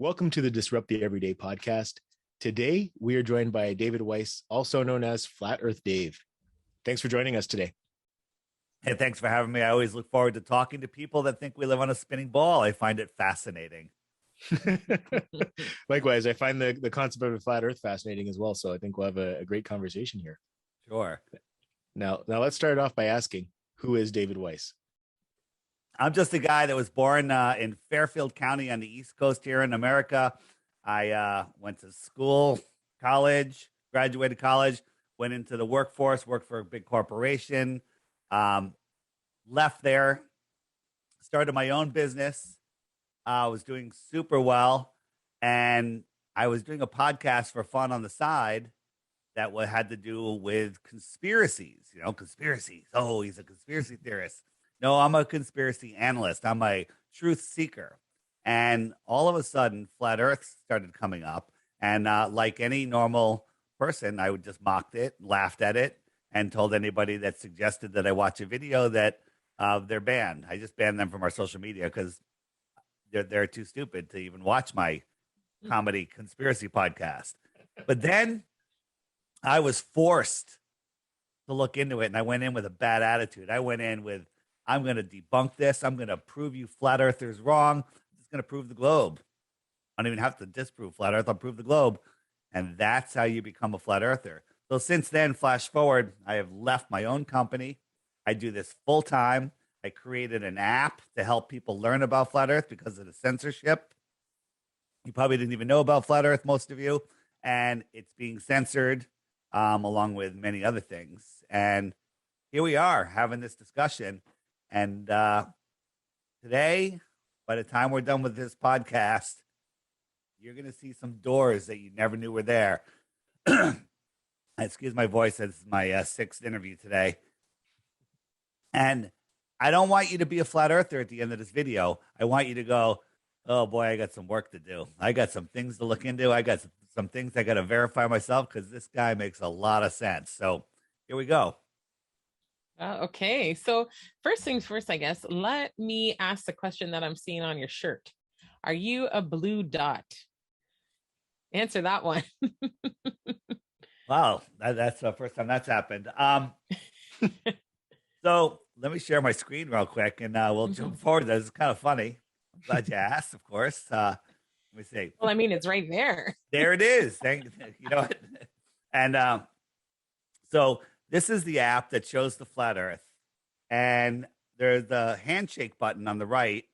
Welcome to the Disrupt the Everyday podcast. Today, we are joined by David Weiss, also known as Flat Earth Dave. Thanks for joining us today. Hey, thanks for having me. I always look forward to talking to people that think we live on a spinning ball. I find it fascinating. Likewise, I find the concept of a flat Earth fascinating as well. So I think we'll have a great conversation here. Sure. Now let's start off by asking, who is David Weiss? I'm just a guy that was born in Fairfield County on the East Coast here in America. I went to school, college, graduated college, went into the workforce, worked for a big corporation, left there, started my own business. I was doing super well, and I was doing a podcast for fun on the side that had to do with conspiracies. Conspiracies. Oh, he's a conspiracy theorist. No, I'm a conspiracy analyst. I'm a truth seeker. And all of a sudden, Flat Earth started coming up. And like any normal person, I would just mocked it, laughed at it, and told anybody that suggested that I watch a video that they're banned. I just banned them from our social media because they're too stupid to even watch my comedy conspiracy podcast. But then I was forced to look into it, and I went in with a bad attitude. I went in with, I'm going to debunk this. I'm going to prove you flat earthers wrong. I'm just going to prove the globe. I don't even have to disprove flat earth. I'll prove the globe. And that's how you become a flat earther. So since then, flash forward, I have left my own company. I do this full time. I created an app to help people learn about flat earth because of the censorship. You probably didn't even know about flat earth, most of you. And it's being censored along with many other things. And here we are having this discussion. And today, by the time we're done with this podcast, you're going to see some doors that you never knew were there. Excuse my voice. This is my sixth interview today. And I don't want you to be a flat earther at the end of this video. I want you to go, oh boy, I got some work to do. I got some things to look into. I got some things I got to verify myself because this guy makes a lot of sense. So here we go. Okay, so first things first, I guess, let me ask the question that I'm seeing on your shirt. Are you a blue dot? Answer that one. Wow, that's the first time that's happened. So let me share my screen real quick, and we'll jump forward. That's kind of funny. I'm glad you asked, of course. Let me see. Well, I mean, it's right there. There it is. You know what? And so this is the app that shows the flat earth. And there's the handshake button on the right.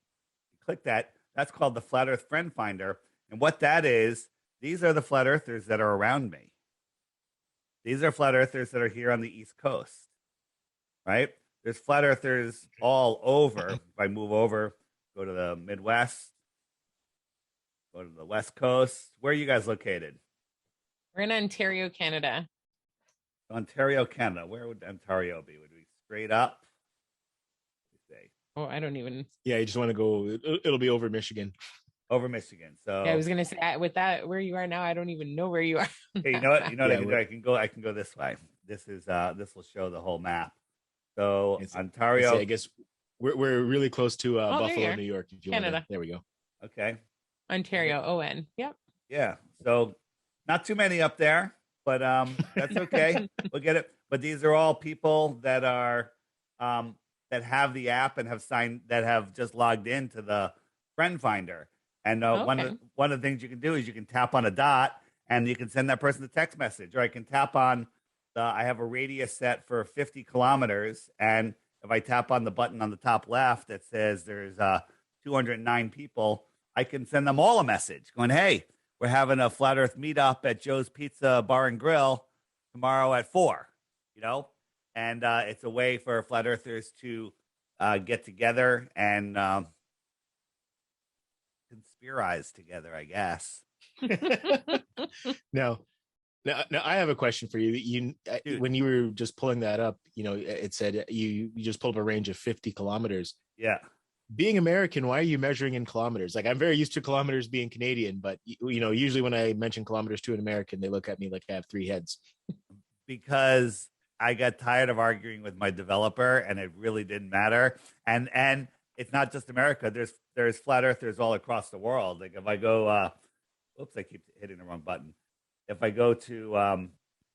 Click that. That's called the Flat Earth Friend Finder. And what that is, these are the flat earthers that are around me. These are flat earthers that are here on the East Coast, right? There's flat earthers all over. If I move over, go to the Midwest, go to the West Coast. Where are you guys located? We're in Ontario, Canada. Ontario, Canada. Where would Ontario be? Would we straight up? Oh, I don't even. Yeah, you just want to go. It'll be over Michigan. Over Michigan. So yeah, I was gonna say with that where you are now, I don't even know where you are. Hey, you know what? You know what I can do? I can go this way. This will show the whole map. So Ontario. I guess we're really close to Buffalo, New York. If you Canada. There we go. Okay. Ontario, ON. Yep. Yeah. So not too many up there, but that's okay. We'll get it. But these are all people that are that have the app and have just logged into the Friend Finder. And one of the things you can do is you can tap on a dot and you can send that person a text message, or I can tap on I have a radius set for 50 kilometers. And if I tap on the button on the top left that says there's 209 people, I can send them all a message going, hey, we're having a flat earth meetup at Joe's Pizza Bar and Grill tomorrow at 4, and it's a way for flat earthers to get together and conspirize together, I guess. Now, I have a question for you. When you were just pulling that up, it said you just pulled up a range of 50 kilometers. Yeah. Being American, why are you measuring in kilometers? Like, I'm very used to kilometers being Canadian, but usually when I mention kilometers to an American, they look at me like I have 3 heads. Because I got tired of arguing with my developer, and it really didn't matter. And it's not just America. There's flat earthers all across the world. Like if I go, oops, I keep hitting the wrong button. If I go to, I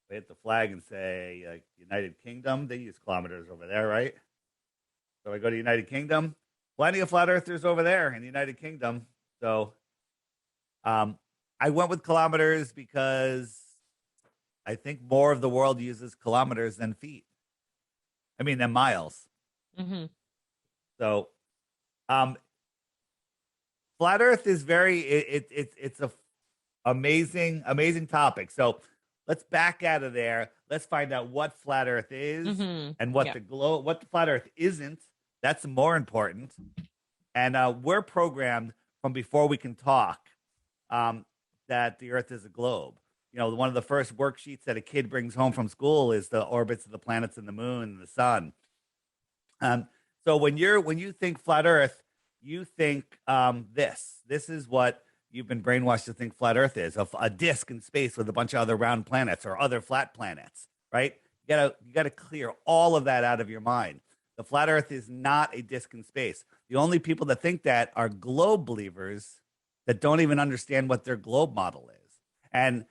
hit the flag and say like United Kingdom, they use kilometers over there, right? So I go to United Kingdom, plenty of flat earthers over there in the United Kingdom. So I went with kilometers because I think more of the world uses kilometers than feet. I mean, than miles. Mm-hmm. So, flat Earth is it's a amazing topic. So let's back out of there. Let's find out what flat Earth is and what what the flat Earth isn't. That's more important. And we're programmed from before we can talk that the Earth is a globe. You know, one of the first worksheets that a kid brings home from school is the orbits of the planets and the moon and the sun. So when you think flat Earth, you think this. This is what you've been brainwashed to think flat Earth is: a disk in space with a bunch of other round planets or other flat planets. Right? You gotta clear all of that out of your mind. The flat Earth is not a disk in space. The only people that think that are globe believers that don't even understand what their globe model is. And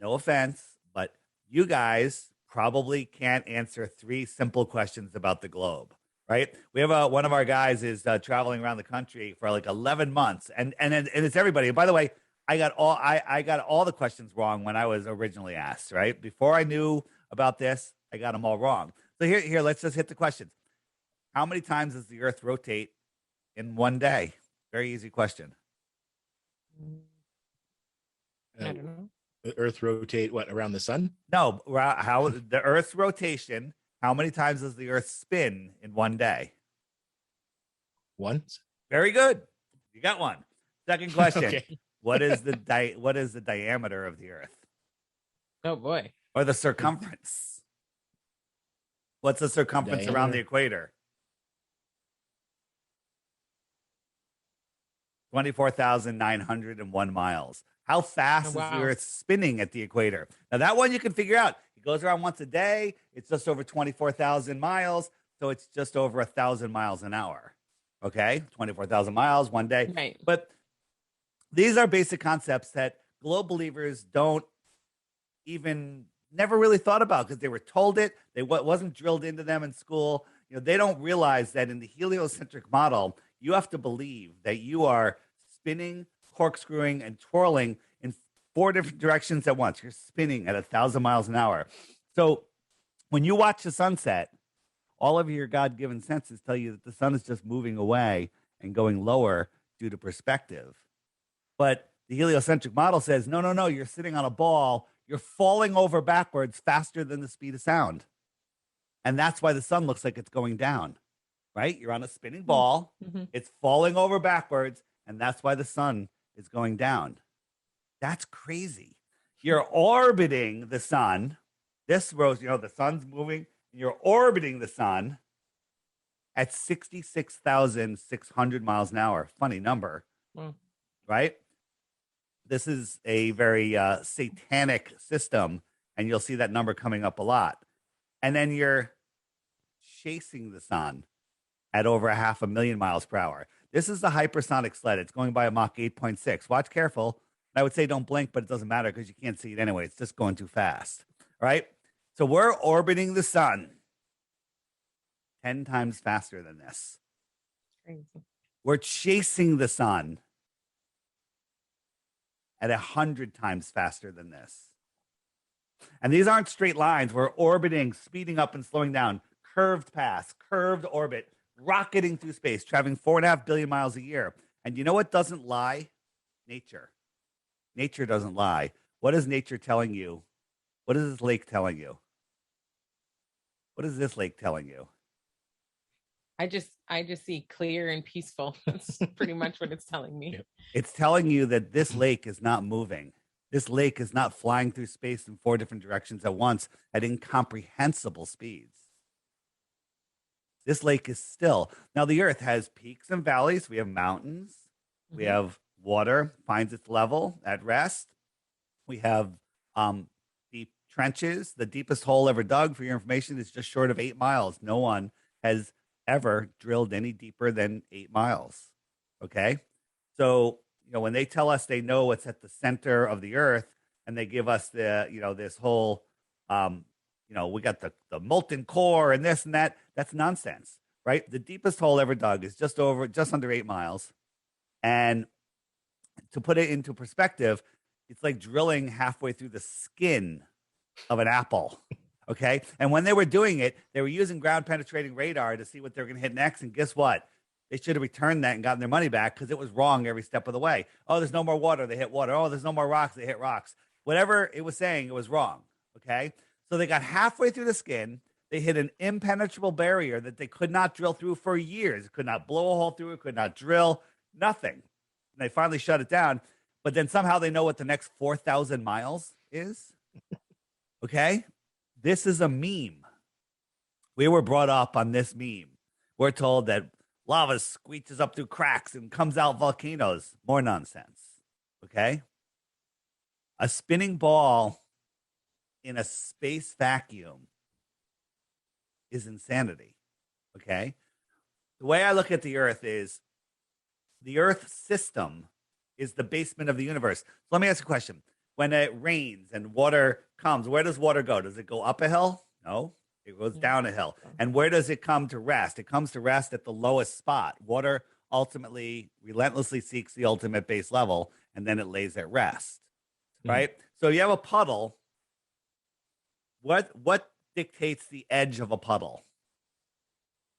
no offense, but you guys probably can't answer 3 simple questions about the globe, right? We have one of our guys is traveling around the country for like 11 months, and it's everybody. And by the way, I got all the questions wrong when I was originally asked, right? Before I knew about this, I got them all wrong. So here, let's just hit the questions. How many times does the Earth rotate in one day? Very easy question. I don't know. The Earth rotate what, around the sun? No, how the Earth's rotation, how many times does the Earth spin in one day? Once. Very good. You got one. Second question. Okay. What is the diameter of the Earth? Oh boy. Or the circumference? What's the circumference around the equator? 24,901 miles. How fast is the Earth spinning at the equator? Now, that one you can figure out. It goes around once a day. It's just over 24,000 miles. So it's just over 1,000 miles an hour. Okay? 24,000 miles, one day. Right. But these are basic concepts that globe believers don't even never really thought about because they were told it. They wasn't drilled into them in school. You know, they don't realize that in the heliocentric model, you have to believe that you are spinning, corkscrewing, and twirling in 4 different directions at once. You're spinning at 1,000 miles an hour. So when you watch the sunset, all of your God-given senses tell you that the sun is just moving away and going lower due to perspective. But the heliocentric model says, no, you're sitting on a ball. You're falling over backwards faster than the speed of sound. And that's why the sun looks like it's going down, right? You're on a spinning ball. Mm-hmm. It's falling over backwards. And that's why the sun is going down. That's crazy. You're orbiting the sun. This rose, the sun's moving. And you're orbiting the sun at 66,600 miles an hour. Funny number, right? This is a very satanic system. And you'll see that number coming up a lot. And then you're chasing the sun at over 500,000 miles per hour. This is the hypersonic sled. It's going by a Mach 8.6. Watch careful. I would say don't blink, but it doesn't matter because you can't see it anyway. It's just going too fast, right? So we're orbiting the sun 10 times faster than this. Crazy. We're chasing the sun at 100 times faster than this. And these aren't straight lines. We're orbiting, speeding up and slowing down, curved paths, curved orbit, rocketing through space, traveling 4.5 billion miles a year. And you know what doesn't lie? Nature. Nature doesn't lie. What is nature telling you? What is this lake telling you? What is this lake telling you? I just see clear and peaceful. That's pretty much what it's telling me. It's telling you that this lake is not moving. This lake is not flying through space in 4 different directions at once at incomprehensible speeds. This lake is still. Now, the Earth has peaks and valleys. We have mountains. Mm-hmm. We have water, finds its level at rest. We have deep trenches. The deepest hole ever dug, for your information, is just short of 8 miles. No one has ever drilled any deeper than 8 miles. Okay. So, when they tell us they know what's at the center of the earth and they give us this whole, we got the molten core and this and that, that's nonsense, right? The deepest hole ever dug is just under 8 miles. And to put it into perspective, it's like drilling halfway through the skin of an apple. Okay. And when they were doing it, they were using ground penetrating radar to see what they're going to hit next. And guess what? They should have returned that and gotten their money back because it was wrong every step of the way. Oh, there's no more water. They hit water. Oh, there's no more rocks. They hit rocks. Whatever it was saying, it was wrong. Okay. So they got halfway through the skin. They hit an impenetrable barrier that they could not drill through for years. It could not blow a hole through it, could not drill, nothing. And they finally shut it down. But then somehow they know what the next 4,000 miles is. Okay. This is a meme. We were brought up on this meme. We're told that lava squeezes up through cracks and comes out volcanoes. More nonsense. Okay. A spinning ball in a space vacuum is insanity. Okay. The way I look at the earth is the earth system is the basement of the universe. So let me ask you a question. When it rains and water comes, where does water go? Does it go up a hill? No, it goes down a hill. And where does it come to rest? It comes to rest at the lowest spot. Water ultimately relentlessly seeks the ultimate base level, and then it lays at rest, right? So you have a puddle. What dictates the edge of a puddle?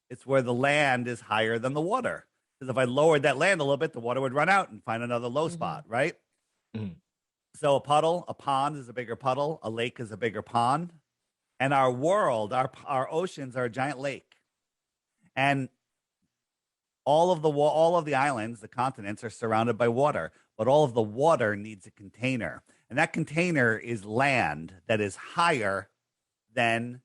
It's where the land is higher than the water. Because if I lowered that land a little bit, the water would run out and find another low spot, right? So a pond is a bigger puddle. A lake is a bigger pond. And our world, our oceans are a giant lake. And all of the islands, the continents are surrounded by water, but all of the water needs a container. And that container is land that is higher than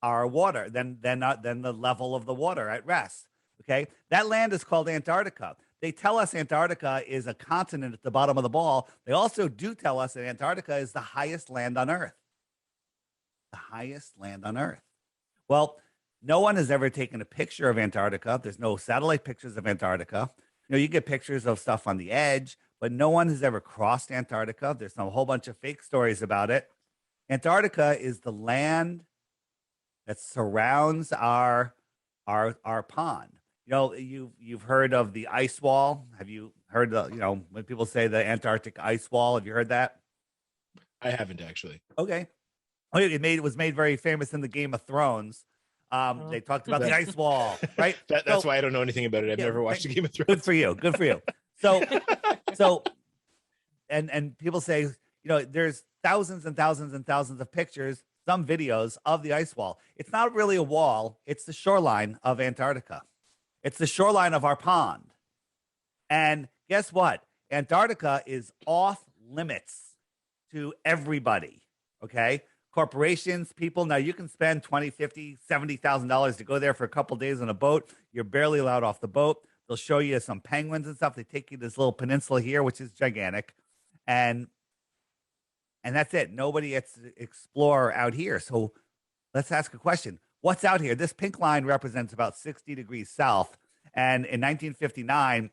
our water, than the level of the water at rest. Okay. That land is called Antarctica. They tell us Antarctica is a continent at the bottom of the ball. They also do tell us that Antarctica is the highest land on Earth. The highest land on Earth. Well, no one has ever taken a picture of Antarctica. There's no satellite pictures of Antarctica. You get pictures of stuff on the edge, but no one has ever crossed Antarctica. There's a whole bunch of fake stories about it. Antarctica is the land that surrounds our pond. You've heard of the ice wall. Have you heard when people say the Antarctic ice wall? Have you heard that? I haven't actually. Okay. It was made very famous in the Game of Thrones. They talked about the ice wall, right? That's why I don't know anything about it. I've never watched the Game of Thrones. Good for you. Good for you. So, and people say, there's thousands and thousands and thousands of pictures, some videos of the ice wall. It's not really a wall. It's the shoreline of Antarctica. It's the shoreline of our pond. And guess what? Antarctica is off limits to everybody. Okay. Corporations, people. Now you can spend $20,000, $50,000, $70,000 to go there for a couple days on a boat. You're barely allowed off the boat. They'll show you some penguins and stuff. They take you to this little peninsula here, which is gigantic. And that's it. Nobody gets to explore out here. So let's ask a question. What's out here? This pink line represents about 60 degrees south. And in 1959,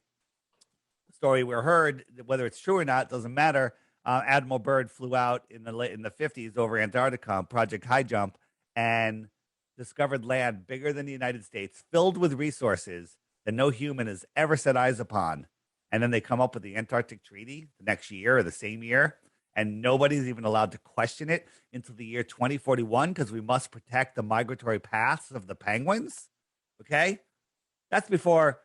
the story we heard, whether it's true or not, doesn't matter. Admiral Byrd flew out in the 50s over Antarctica, Project High Jump, and discovered land bigger than the United States, filled with resources that no human has ever set eyes upon. And then they come up with the Antarctic Treaty the next year or the same year. And nobody's even allowed to question it until the year 2041 because we must protect the migratory paths of the penguins. Okay? That's before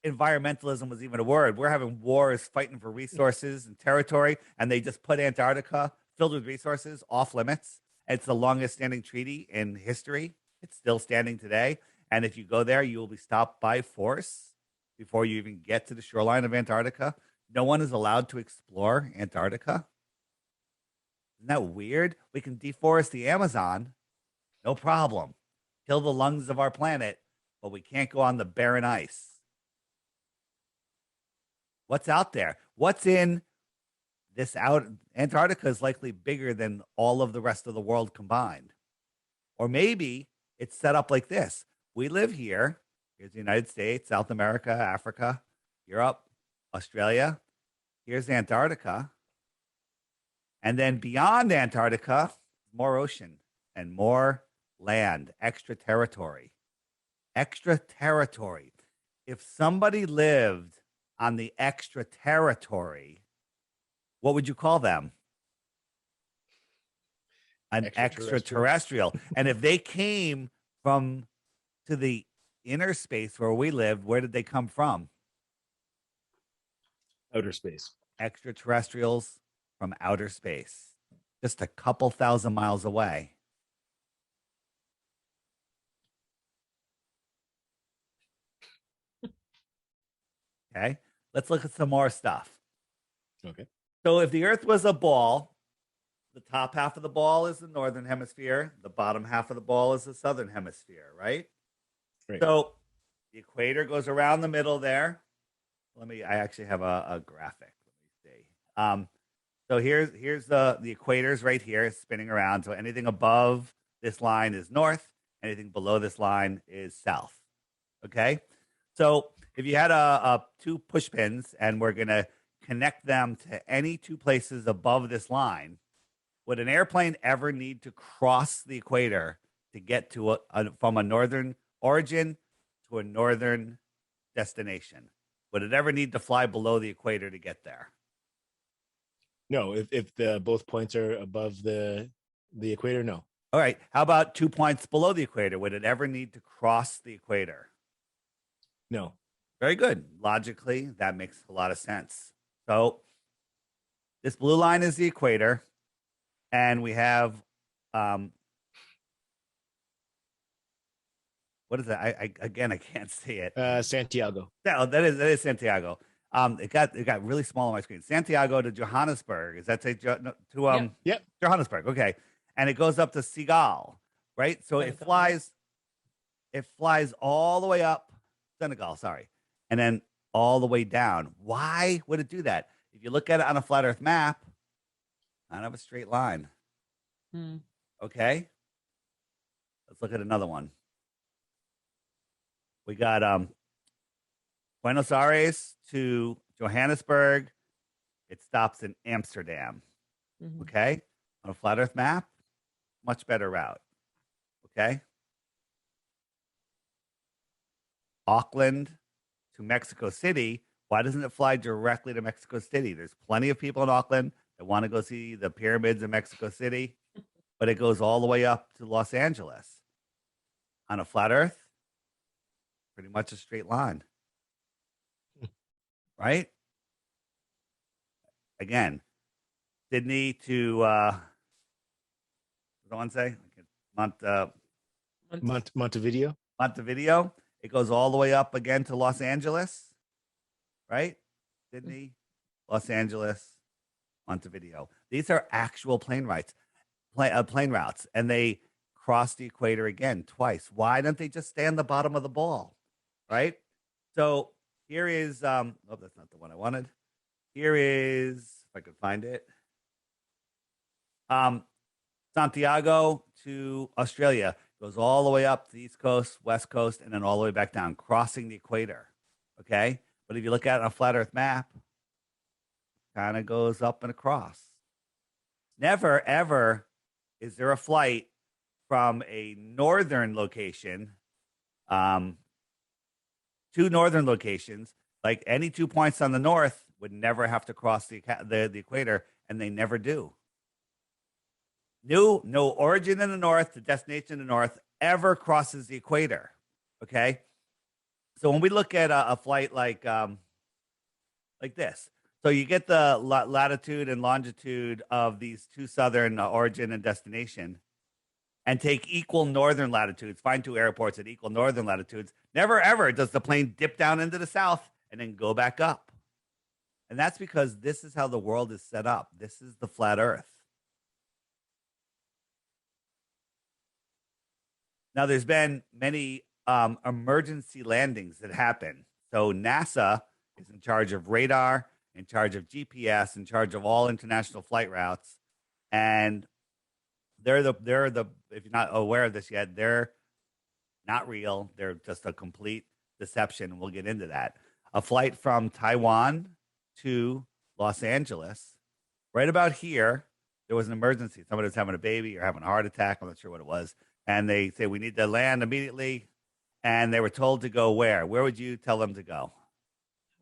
environmentalism was even a word. We're having wars fighting for resources and territory, and they just put Antarctica, filled with resources, off limits. It's the longest standing treaty in history. It's still standing today. And if you go there, you will be stopped by force before you even get to the shoreline of Antarctica. No one is allowed to explore Antarctica. Isn't that weird? We can deforest the Amazon, no problem. Kill the lungs of our planet, but we can't go on the barren ice. What's out there? What's in this out? Antarctica is likely bigger than all of the rest of the world combined. Or maybe it's set up like this. We live here Here's the United States, South America, Africa, Europe, Australia. Here's Antarctica. And then beyond Antarctica, more ocean and more land, extra territory. Extra territory. If somebody lived on the extra territory, what would you call them? An extraterrestrial. And if they came from to the inner space where we lived, where did they come from? Outer space. Extraterrestrials from outer space, just a couple thousand miles away. Okay, let's look at some more stuff. Okay. So if the Earth was a ball, the top half of the ball is the northern hemisphere, the bottom half of the ball is the southern hemisphere, right? Right. So the equator goes around the middle there. I actually have a graphic. Let me see. So here's the equators right here spinning around. So anything above this line is north, anything below this line is south. Okay. So if you had a two push pins and we're gonna connect them to any two places above this line, would an airplane ever need to cross the equator to get to from a northern origin to a northern destination? Would it ever need to fly below the equator to get there? No, if the both points are above the equator, no. All right. How about 2 points below the equator? Would it ever need to cross the equator? No. Very good. Logically, that makes a lot of sense. So this blue line is the equator, and we have what is that? I can't see it. Santiago. Yeah, that is Santiago. It got really small on my screen. Santiago to Johannesburg. Is that Yep. Johannesburg? Okay, and it goes up to Senegal, right? So it flies all the way up Senegal, sorry, and then all the way down. Why would it do that? If you look at it on a flat Earth map, not have a straight line. Okay, let's look at another one. We got Buenos Aires to Johannesburg. It stops in Amsterdam. Okay. On a flat Earth map, much better route. Okay. Auckland to Mexico City. Why doesn't it fly directly to Mexico City? There's plenty of people in Auckland that want to go see the pyramids in Mexico City, but it goes all the way up to Los Angeles. On a flat Earth, pretty much a straight line. Right? Again, Sydney to what did one say? Montevideo. Montevideo. It goes all the way up again to Los Angeles. Right? Sydney, Los Angeles, Montevideo. These are actual plane routes, and they cross the equator again twice. Why don't they just stay on the bottom of the ball? Right? So here is that's not the one I wanted. Here is, if I could find it. Santiago to Australia goes all the way up to the East Coast, West Coast, and then all the way back down, crossing the equator. Okay? But if you look at it on a flat Earth map, kind of goes up and across. Never, ever is there a flight from a northern location two northern locations, like any 2 points on the north would never have to cross the equator, and they never do. No origin in the north, the destination in the north ever crosses the equator. Okay, so when we look at a flight like this, so you get the latitude and longitude of these two southern origin and destination, and take equal northern latitudes, find two airports at equal northern latitudes. Never, ever does the plane dip down into the south and then go back up. And that's because this is how the world is set up. This is the flat Earth. Now, there's been many emergency landings that happen. So NASA is in charge of radar, in charge of GPS, in charge of all international flight routes. And they're the if you're not aware of this yet, they're not real. They're just a complete deception. We'll get into that. A flight from Taiwan to Los Angeles, right about here, there was an emergency. Somebody was having a baby or having a heart attack. I'm not sure what it was. And they say, we need to land immediately. And they were told to go where? Where would you tell them to go?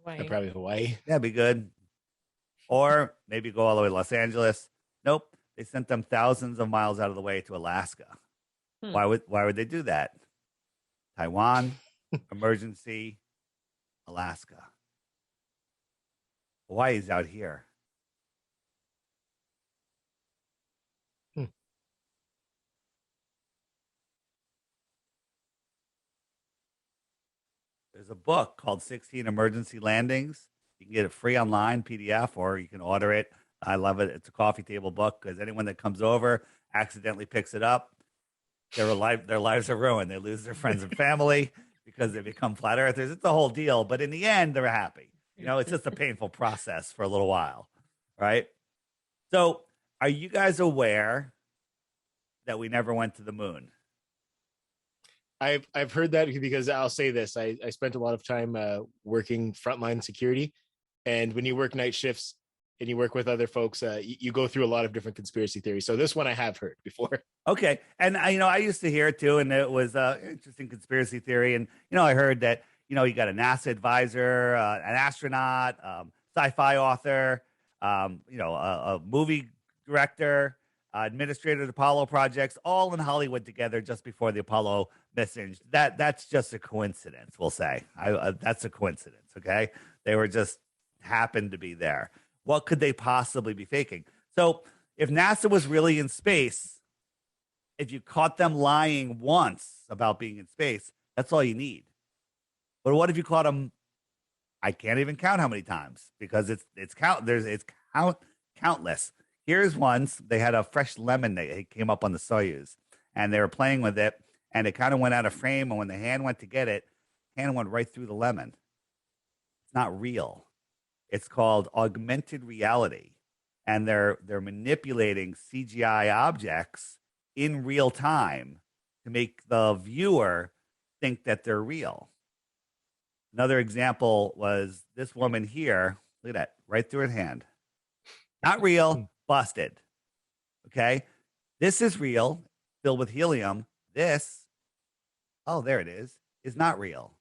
Hawaii. Probably Hawaii. That'd be good. Or maybe go all the way to Los Angeles. Nope. They sent them thousands of miles out of the way to Alaska. Why would they do that? Taiwan, emergency, Alaska. Hawaii's out here. There's a book called 16 Emergency Landings. You can get it free online, PDF, or you can order it. I love it. It's a coffee table book because anyone that comes over accidentally picks it up, their lives are ruined. They lose their friends and family because they become flat earthers. It's a whole deal. But in the end, they're happy. It's just a painful process for a little while, right? So are you guys aware that we never went to the moon? I've heard that because I'll say this. I spent a lot of time working frontline security. And when you work night shifts and you work with other folks, you go through a lot of different conspiracy theories. So this one I have heard before. Okay. And, I used to hear it too. And it was an interesting conspiracy theory. And, I heard that, you got a NASA advisor, an astronaut, sci-fi author, a movie director, administrator of the Apollo projects, all in Hollywood together just before the Apollo mission. That's just a coincidence, we'll say. That's a coincidence, okay? They were just happened to be there. What could they possibly be faking? So if NASA was really in space, if you caught them lying once about being in space, that's all you need. But what if you caught them? I can't even count how many times because it's countless. Here's once they had a fresh lemon that came up on the Soyuz, and they were playing with it, and it kind of went out of frame. And when the hand went to get it, hand went right through the lemon. It's not real. It's called augmented reality, and they're manipulating CGI objects in real time to make the viewer think that they're real. Another example was this woman here. Look at that, right through her hand. Not real, busted. Okay. This is real, filled with helium. This, oh, there it is not real.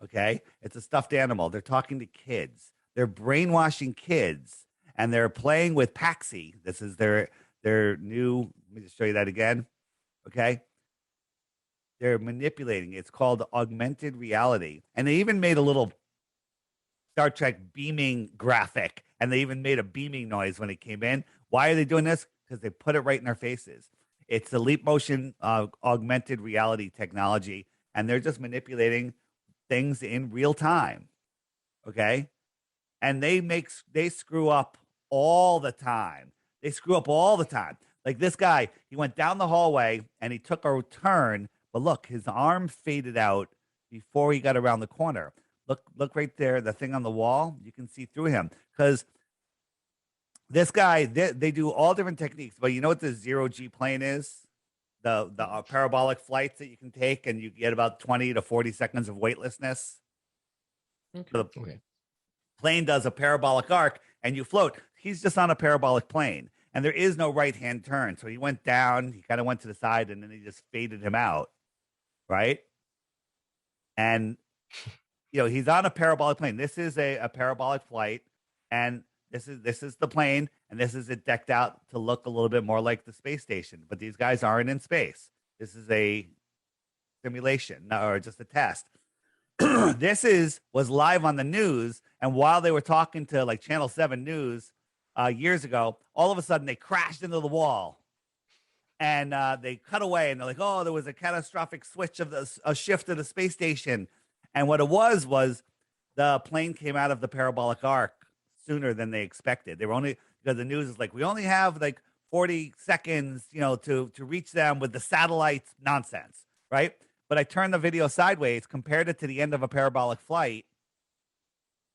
Okay. It's a stuffed animal. They're talking to kids. They're brainwashing kids, and they're playing with Paxi. This is their new, let me just show you that again. Okay. They're manipulating. It's called augmented reality. And they even made a little Star Trek beaming graphic, and they even made a beaming noise when it came in. Why are they doing this? Because they put it right in our faces. It's the Leap Motion augmented reality technology, and they're just manipulating things in real time. Okay? And they screw up all the time. They screw up all the time. Like this guy, he went down the hallway and he took a turn, but look, his arm faded out before he got around the corner. Look right there, the thing on the wall. You can see through him because this guy, they do all different techniques. But you know what the zero-G plane is? The parabolic flights that you can take, and you get about 20 to 40 seconds of weightlessness. Okay. So the plane does a parabolic arc, and you float. He's just on a parabolic plane, and there is no right-hand turn. So he went down, he kind of went to the side, and then he just faded him out, right? And he's on a parabolic plane. This is a parabolic flight, and this is the plane, and this is it decked out to look a little bit more like the space station. But these guys aren't in space. This is a simulation or just a test. This was live on the news, and while they were talking to like Channel 7 News years ago, all of a sudden they crashed into the wall, and they cut away, and they're like, "Oh, there was a catastrophic a shift of the space station." And what it was the plane came out of the parabolic arc sooner than they expected. They were only, because the news is like, we only have like 40 seconds, to reach them with the satellites nonsense, right? But I turned the video sideways, compared it to the end of a parabolic flight,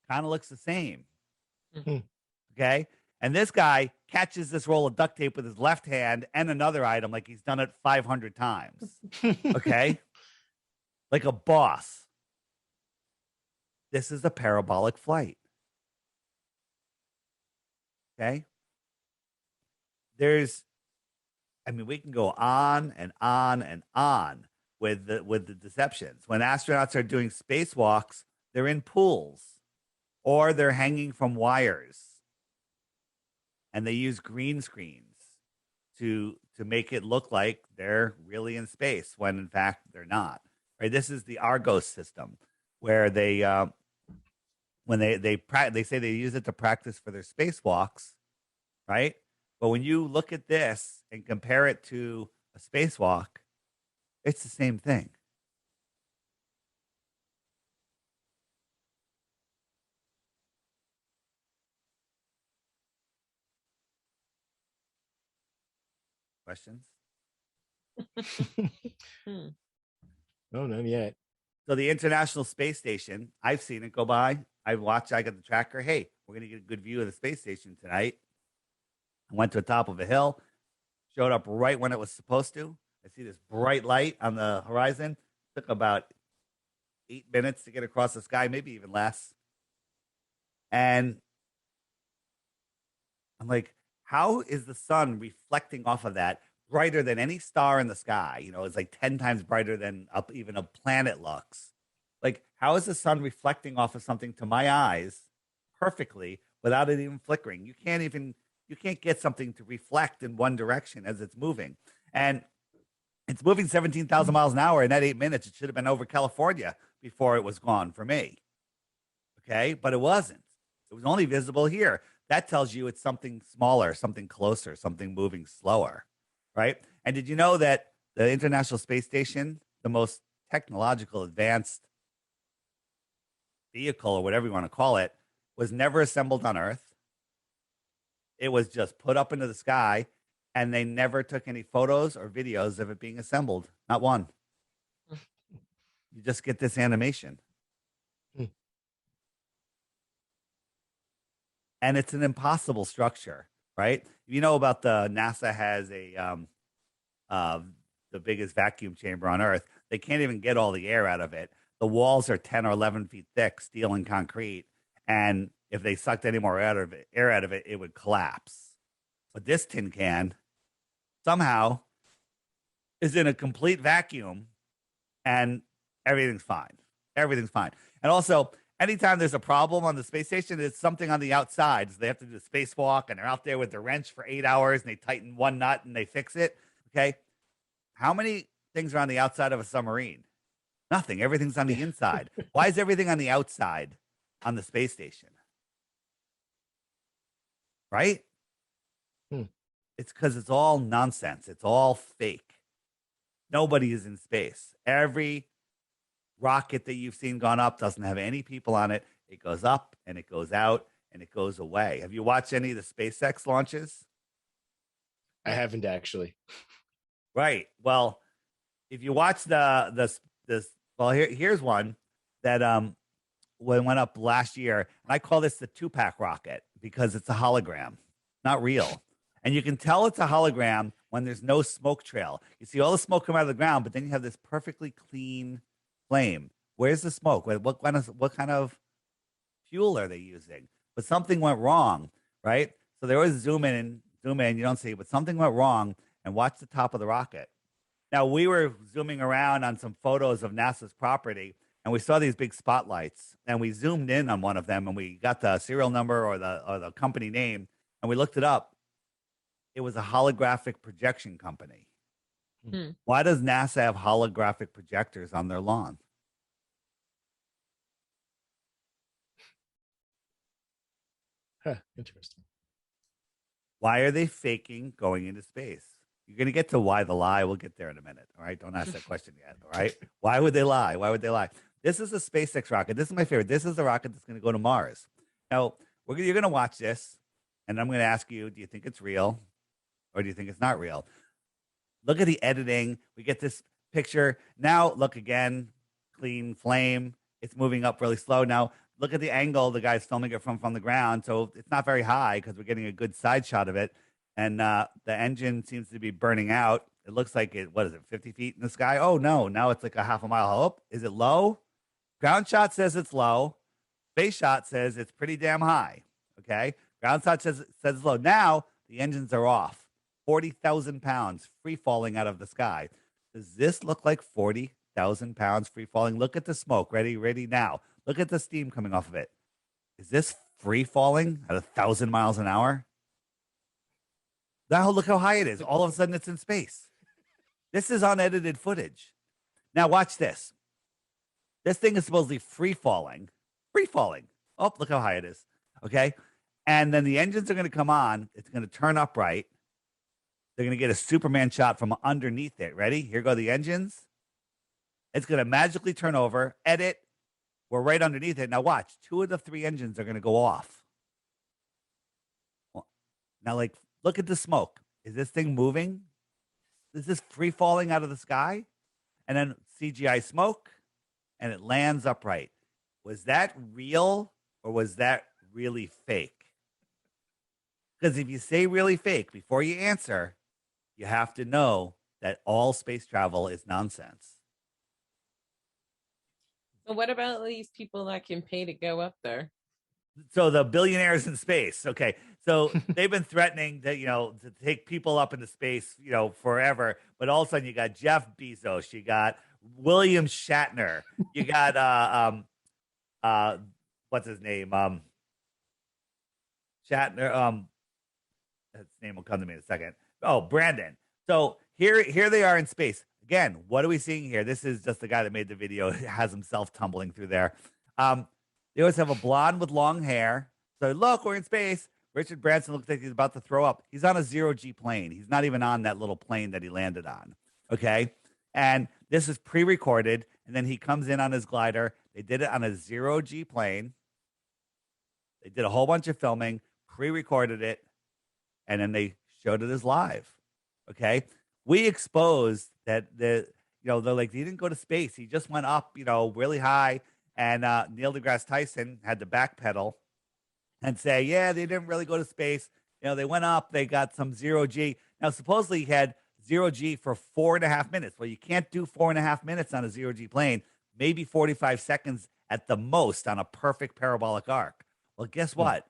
kind of looks the same. Mm-hmm. Okay? And this guy catches this roll of duct tape with his left hand and another item like he's done it 500 times. Okay? Like a boss. This is a parabolic flight. Okay. We can go on and on and on with the deceptions. When astronauts are doing spacewalks, they're in pools or they're hanging from wires, and they use green screens to make it look like they're really in space when in fact they're not. Right? This is the Argos system, where they when they say they use it to practice for their spacewalks, right? But when you look at this and compare it to a spacewalk, it's the same thing. Questions? No, none yet. So the International Space Station, I've seen it go by. I got the tracker. Hey, we're going to get a good view of the space station tonight. I went to the top of a hill, showed up right when it was supposed to. I see this bright light on the horizon. Took about 8 minutes to get across the sky, maybe even less. And I'm like, how is the sun reflecting off of that brighter than any star in the sky? You know, it's like 10 times brighter than even a planet looks. Like, how is the sun reflecting off of something to my eyes perfectly without it even flickering? You can't get something to reflect in one direction as it's moving. And it's moving 17,000 miles an hour in that 8 minutes. It should have been over California before it was gone for me. Okay. But it wasn't. It was only visible here. That tells you it's something smaller, something closer, something moving slower. Right. And did you know that the International Space Station, the most technological advanced vehicle or whatever you want to call it, was never assembled on Earth? It was just put up into the sky, and they never took any photos or videos of it being assembled. Not one. You just get this animation. And it's an impossible structure, right? You know about NASA has the biggest vacuum chamber on Earth. They can't even get all the air out of it. The walls are 10 or 11 feet thick, steel and concrete. And if they sucked any more air out of it, it would collapse. But this tin can somehow is in a complete vacuum, and everything's fine. Everything's fine. And also, anytime there's a problem on the space station, it's something on the outside. So they have to do a spacewalk, and they're out there with the wrench for 8 hours, and they tighten one nut and they fix it. Okay. How many things are on the outside of a submarine? Nothing. Everything's on the inside. Why is everything on the outside on the space station? Right? It's because it's all nonsense. It's all fake. Nobody is in space. Every rocket that you've seen gone up doesn't have any people on it. It goes up and it goes out and it goes away. Have you watched any of the SpaceX launches? I haven't actually. Right. Well, if you watch here's one that went up last year, and I call this the Tupac rocket because it's a hologram, not real. And you can tell it's a hologram when there's no smoke trail. You see all the smoke come out of the ground, but then you have this perfectly clean flame. Where's the smoke? What kind of fuel are they using? But something went wrong, right? So they always zoom in, you don't see, but something went wrong, and watch the top of the rocket. Now, we were zooming around on some photos of NASA's property, and we saw these big spotlights, and we zoomed in on one of them, and we got the serial number or the company name, and we looked it up. It was a holographic projection company. Why does NASA have holographic projectors on their lawn? Interesting. Why are they faking going into space? You're going to get to why the lie. We'll get there in a minute. All right. Don't ask that question yet. All right. Why would they lie? Why would they lie? This is a SpaceX rocket. This is my favorite. This is the rocket that's going to go to Mars. Now, you're going to watch this, and I'm going to ask you, do you think it's real or do you think it's not real? Look at the editing. We get this picture. Now, look again, clean flame. It's moving up really slow. Now, look at the angle the guy's filming it from the ground. So it's not very high because we're getting a good side shot of it. And the engine seems to be burning out. It looks like 50 feet in the sky? Oh, no. Now it's like a half a mile up. Is it low? Ground shot says it's low. Space Shot says it's pretty damn high. Okay. Ground Shot says low. Now the engines are off. 40,000 pounds free falling out of the sky. Does this look like 40,000 pounds free falling? Look at the smoke. Ready now. Look at the steam coming off of it. Is this free falling at 1,000 miles an hour? Now look how high it is. All of a sudden it's in space. This is unedited footage. Now watch this. This thing is supposedly free falling. Free falling. Oh, look how high it is. Okay. And then the engines are going to come on. It's going to turn upright. They're going to get a Superman shot from underneath it. Ready? Here go the engines. It's going to magically turn over. Edit. We're right underneath it. Now watch. 2 of the 3 engines are going to go off. Well, now, like, look at the smoke. Is this thing moving? Is this free falling out of the sky? And then CGI smoke, and it lands upright. Was that real or was that really fake? Because if you say really fake before you answer, you have to know that all space travel is nonsense. So what about these people that can pay to go up there? So the billionaires in space. Okay. So they've been threatening that, to take people up into space, forever. But all of a sudden you got Jeff Bezos, you got William Shatner, you got, what's his name? Shatner, his name will come to me in a second. Oh, Brandon. So here they are in space. Again, what are we seeing here? This is just the guy that made the video. Has himself tumbling through there. They always have a blonde with long hair. So look, we're in space. Richard Branson looks like he's about to throw up. He's on a 0G plane. He's not even on that little plane that he landed on. Okay. And this is pre-recorded. And then he comes in on his glider. They did it on a 0G plane. They did a whole bunch of filming, pre-recorded it, and then they showed it as live. Okay. We exposed that they're like, he didn't go to space. He just went up, really high. And Neil deGrasse Tyson had to backpedal and say, yeah, they didn't really go to space. They went up, they got some 0G. Now, supposedly he had 0G for 4.5 minutes. Well, you can't do 4.5 minutes on a 0G plane, maybe 45 seconds at the most on a perfect parabolic arc. Well, guess what?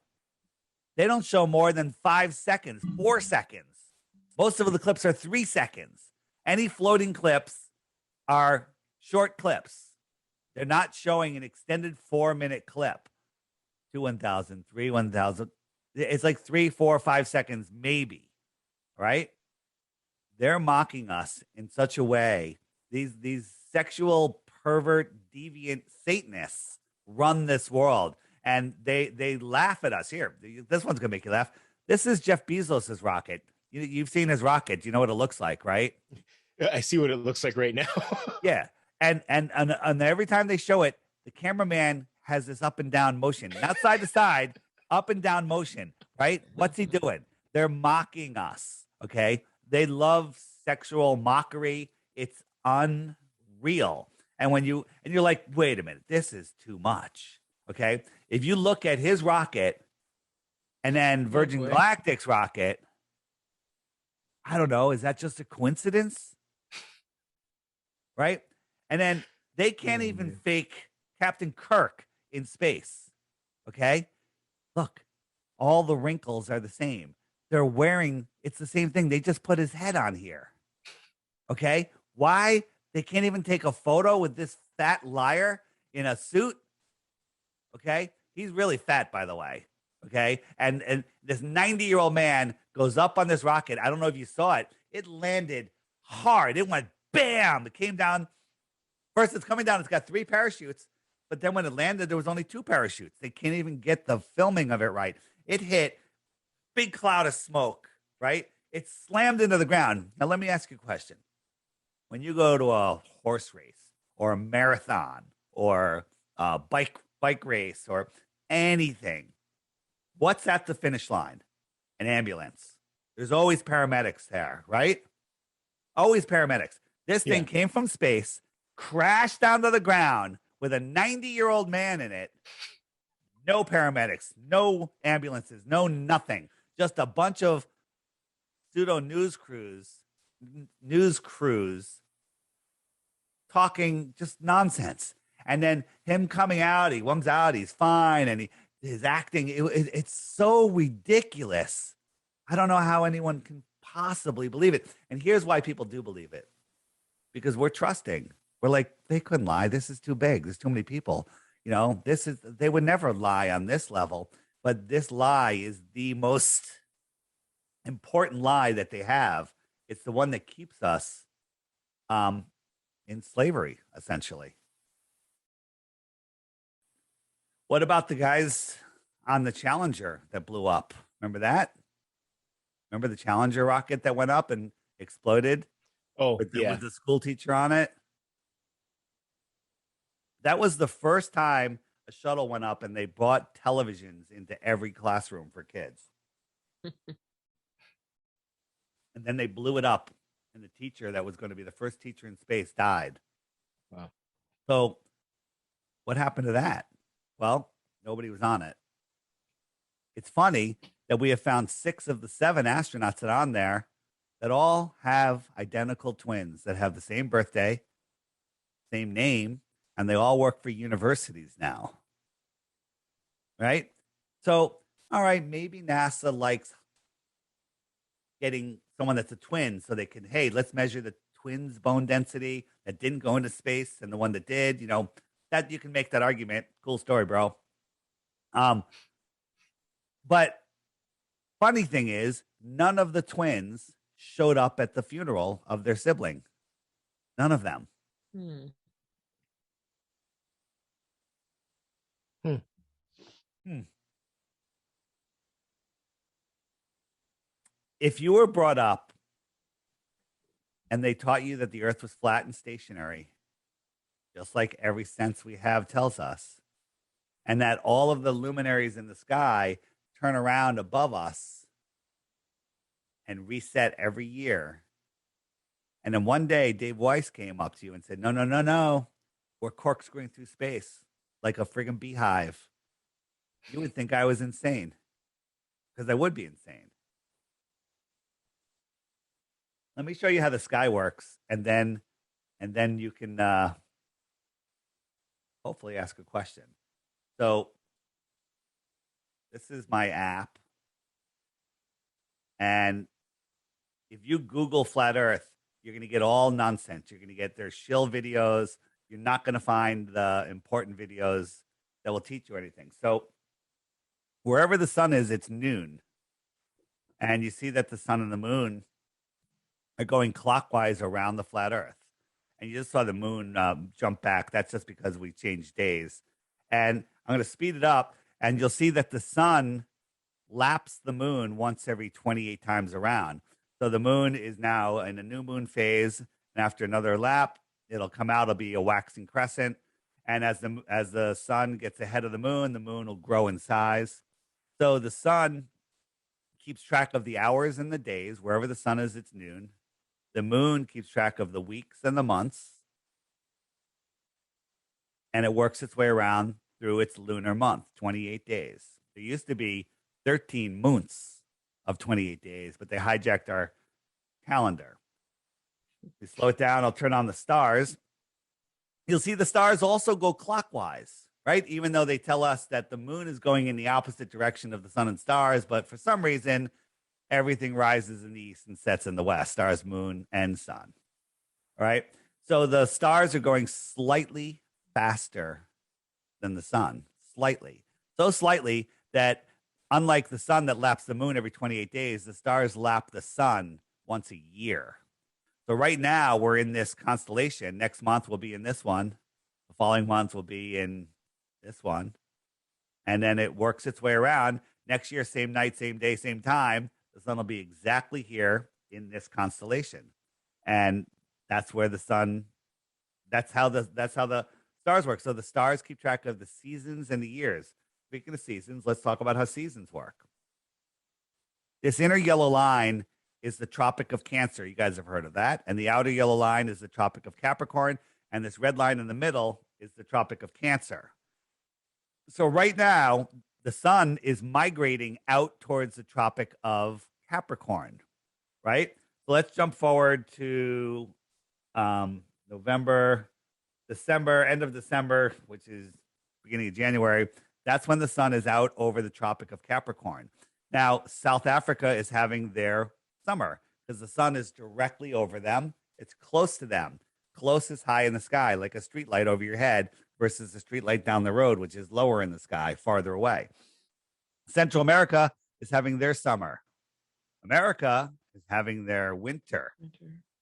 They don't show more than 5 seconds, 4 seconds. Most of the clips are 3 seconds. Any floating clips are short clips. They're not showing an extended 4-minute clip. 2 1,000, 3 1,000. It's like 3, 4, 5 seconds, maybe. Right? They're mocking us in such a way. These sexual pervert, deviant Satanists run this world. And they laugh at us. Here, this one's going to make you laugh. This is Jeff Bezos' rocket. You've seen his rocket. You know what it looks like, right? I see what it looks like right now. Yeah. And every time they show it, the cameraman has this up and down motion, not side to side, up and down motion, right? What's he doing? They're mocking us, okay? They love sexual mockery. It's unreal. And you're like, wait a minute, this is too much, okay? If you look at his rocket and then Virgin Galactic's rocket, I don't know, is that just a coincidence? Right? And then they can't even fake Captain Kirk in space. Okay? Look, all the wrinkles are the same. They're wearing, it's the same thing. They just put his head on here. Okay? Why? They can't even take a photo with this fat liar in a suit. Okay? He's really fat, by the way. Okay? And this 90-year-old man goes up on this rocket. I don't know if you saw it. It landed hard. It went bam. It came down. First, it's coming down. It's got 3 parachutes. But then when it landed, there was only 2 parachutes. They can't even get the filming of it right. It hit big cloud of smoke, right? It slammed into the ground. Now, let me ask you a question. When you go to a horse race or a marathon or a bike race or anything, what's at the finish line? An ambulance. There's always paramedics there, right? Always paramedics. This thing came from space, crashed down to the ground with a 90-year-old man in it. No paramedics, no ambulances, no nothing. Just a bunch of pseudo news crews talking just nonsense. And then him coming out, he comes out, he's fine, and his acting, it's so ridiculous. I don't know how anyone can possibly believe it. And here's why people do believe it. Because we're trusting. We're like, they couldn't lie. This is too big. There's too many people. They would never lie on this level. But this lie is the most important lie that they have. It's the one that keeps us in slavery, essentially. What about the guys on the Challenger that blew up? Remember that? Remember the Challenger rocket that went up and exploded? Oh, With yeah. the school teacher on it? That was the first time a shuttle went up and they brought televisions into every classroom for kids. And then they blew it up, and the teacher that was going to be the first teacher in space died. Wow. So what happened to that? Well, nobody was on it. It's funny that we have found 6 of the 7 astronauts that are on there that all have identical twins that have the same birthday, same name, and they all work for universities now. Right? So, all right, maybe NASA likes getting someone that's a twin so they can, hey, let's measure the twins' bone density that didn't go into space and the one that did, that you can make that argument. Cool story, bro. But funny thing is, none of the twins showed up at the funeral of their sibling. None of them. Hmm. If you were brought up and they taught you that the earth was flat and stationary, just like every sense we have tells us, and that all of the luminaries in the sky turn around above us and reset every year. And then one day, Dave Weiss came up to you and said, no, no, no, no. We're corkscrewing through space like a friggin' beehive. You would think I was insane, because I would be insane. Let me show you how the sky works, and then you can hopefully ask a question. So this is my app, and if you Google flat Earth, you're going to get all nonsense. You're going to get their shill videos. You're not going to find the important videos that will teach you anything. So wherever the sun is, it's noon, and you see that the sun and the moon are going clockwise around the flat Earth. And you just saw the moon jump back. That's just because we changed days. And I'm going to speed it up, and you'll see that the sun laps the moon once every 28 times around. So the moon is now in a new moon phase, and after another lap, it'll come out. It'll be a waxing crescent. And as the sun gets ahead of the moon will grow in size. So the sun keeps track of the hours and the days. Wherever the sun is, it's noon. The moon keeps track of the weeks and the months, and it works its way around through its lunar month, 28 days. There used to be 13 months of 28 days, but they hijacked our calendar. We slow it down. I'll turn on the stars. You'll see the stars also go clockwise, right? Even though they tell us that the moon is going in the opposite direction of the sun and stars, but for some reason, everything rises in the east and sets in the west, stars, moon, and sun. All right. So the stars are going slightly faster than the sun, slightly. So slightly that unlike the sun that laps the moon every 28 days, the stars lap the sun once a year. So right now we're in this constellation. Next month we'll be in this one. The following month will be in this one. And then it works its way around. Next year, same night, same day, same time. The sun will be exactly here in this constellation. And that's where the sun, that's how the stars work. So the stars keep track of the seasons and the years. Speaking of seasons, let's talk about how seasons work. This inner yellow line is the Tropic of Cancer. You guys have heard of that. And the outer yellow line is the Tropic of Capricorn. And this red line in the middle is the Tropic of Cancer. So right now, the sun is migrating out towards the Tropic of Capricorn, right? So let's jump forward to November December, end of December, which is beginning of January, that's when the sun is out over the Tropic of Capricorn. Now, South Africa is having their summer because the sun is directly over them. It's close to them, closest high in the sky, like a street light over your head versus a street light down the road, which is lower in the sky, farther away. Central America is having their summer. America is having their winter,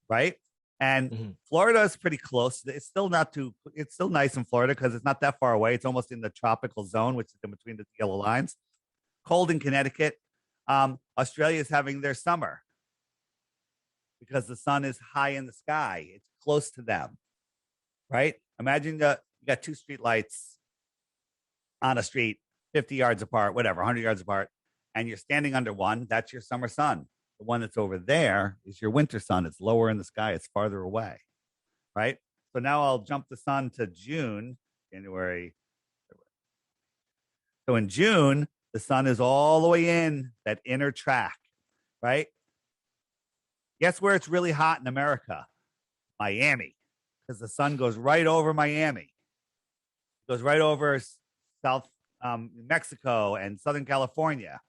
right? And Florida is pretty close. It's still it's still nice in Florida because it's not that far away. It's almost in the tropical zone, which is in between the yellow lines. Cold in Connecticut. Australia is having their summer because the sun is high in the sky. It's close to them, right? Imagine you got two street lights on a street, 50 yards apart, whatever, 100 yards apart, and you're standing under one. That's your summer sun. The one that's over there is your winter sun. It's lower in the sky. It's farther away, right? So now I'll jump the sun to June, January. So in June, the sun is all the way in that inner track, right? Guess where it's really hot in America? Miami, because the sun goes right over Miami. It goes right over South Mexico and Southern California.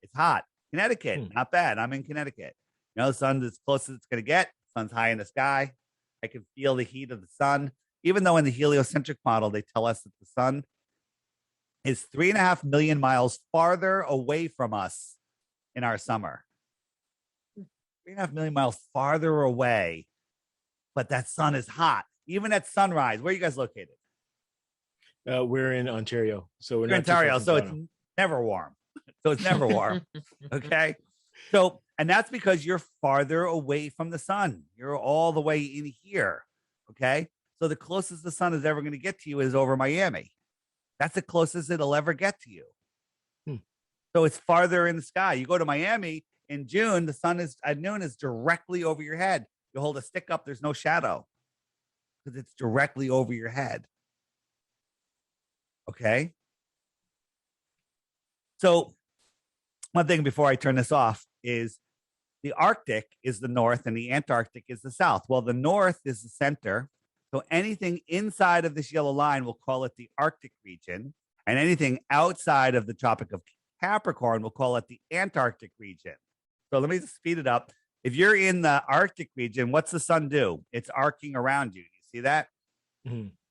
It's hot. Connecticut, not bad. I'm in Connecticut. You know, the sun's as close as it's going to get. Sun's high in the sky. I can feel the heat of the sun. Even though in the heliocentric model, they tell us that the sun is 3.5 million miles farther away from us in our summer. 3.5 million miles farther away, but that sun is hot. Even at sunrise. Where are you guys located? We're in Ontario. So we're in Ontario, so it's never warm. So it's never warm. Okay. So, and that's because you're farther away from the sun. You're all the way in here. Okay. So the closest the sun is ever going to get to you is over Miami. That's the closest it'll ever get to you. So it's farther in the sky. You go to Miami in June, the sun is at noon is directly over your head. You hold a stick up, there's no shadow because it's directly over your head. Okay. So one thing before I turn this off is the Arctic is the north and the Antarctic is the south. Well, the north is the center. So anything inside of this yellow line, we'll call it the Arctic region. And anything outside of the Tropic of Capricorn, we'll call it the Antarctic region. So let me just speed it up. If you're in the Arctic region, what's the sun do? It's arcing around you. You see that?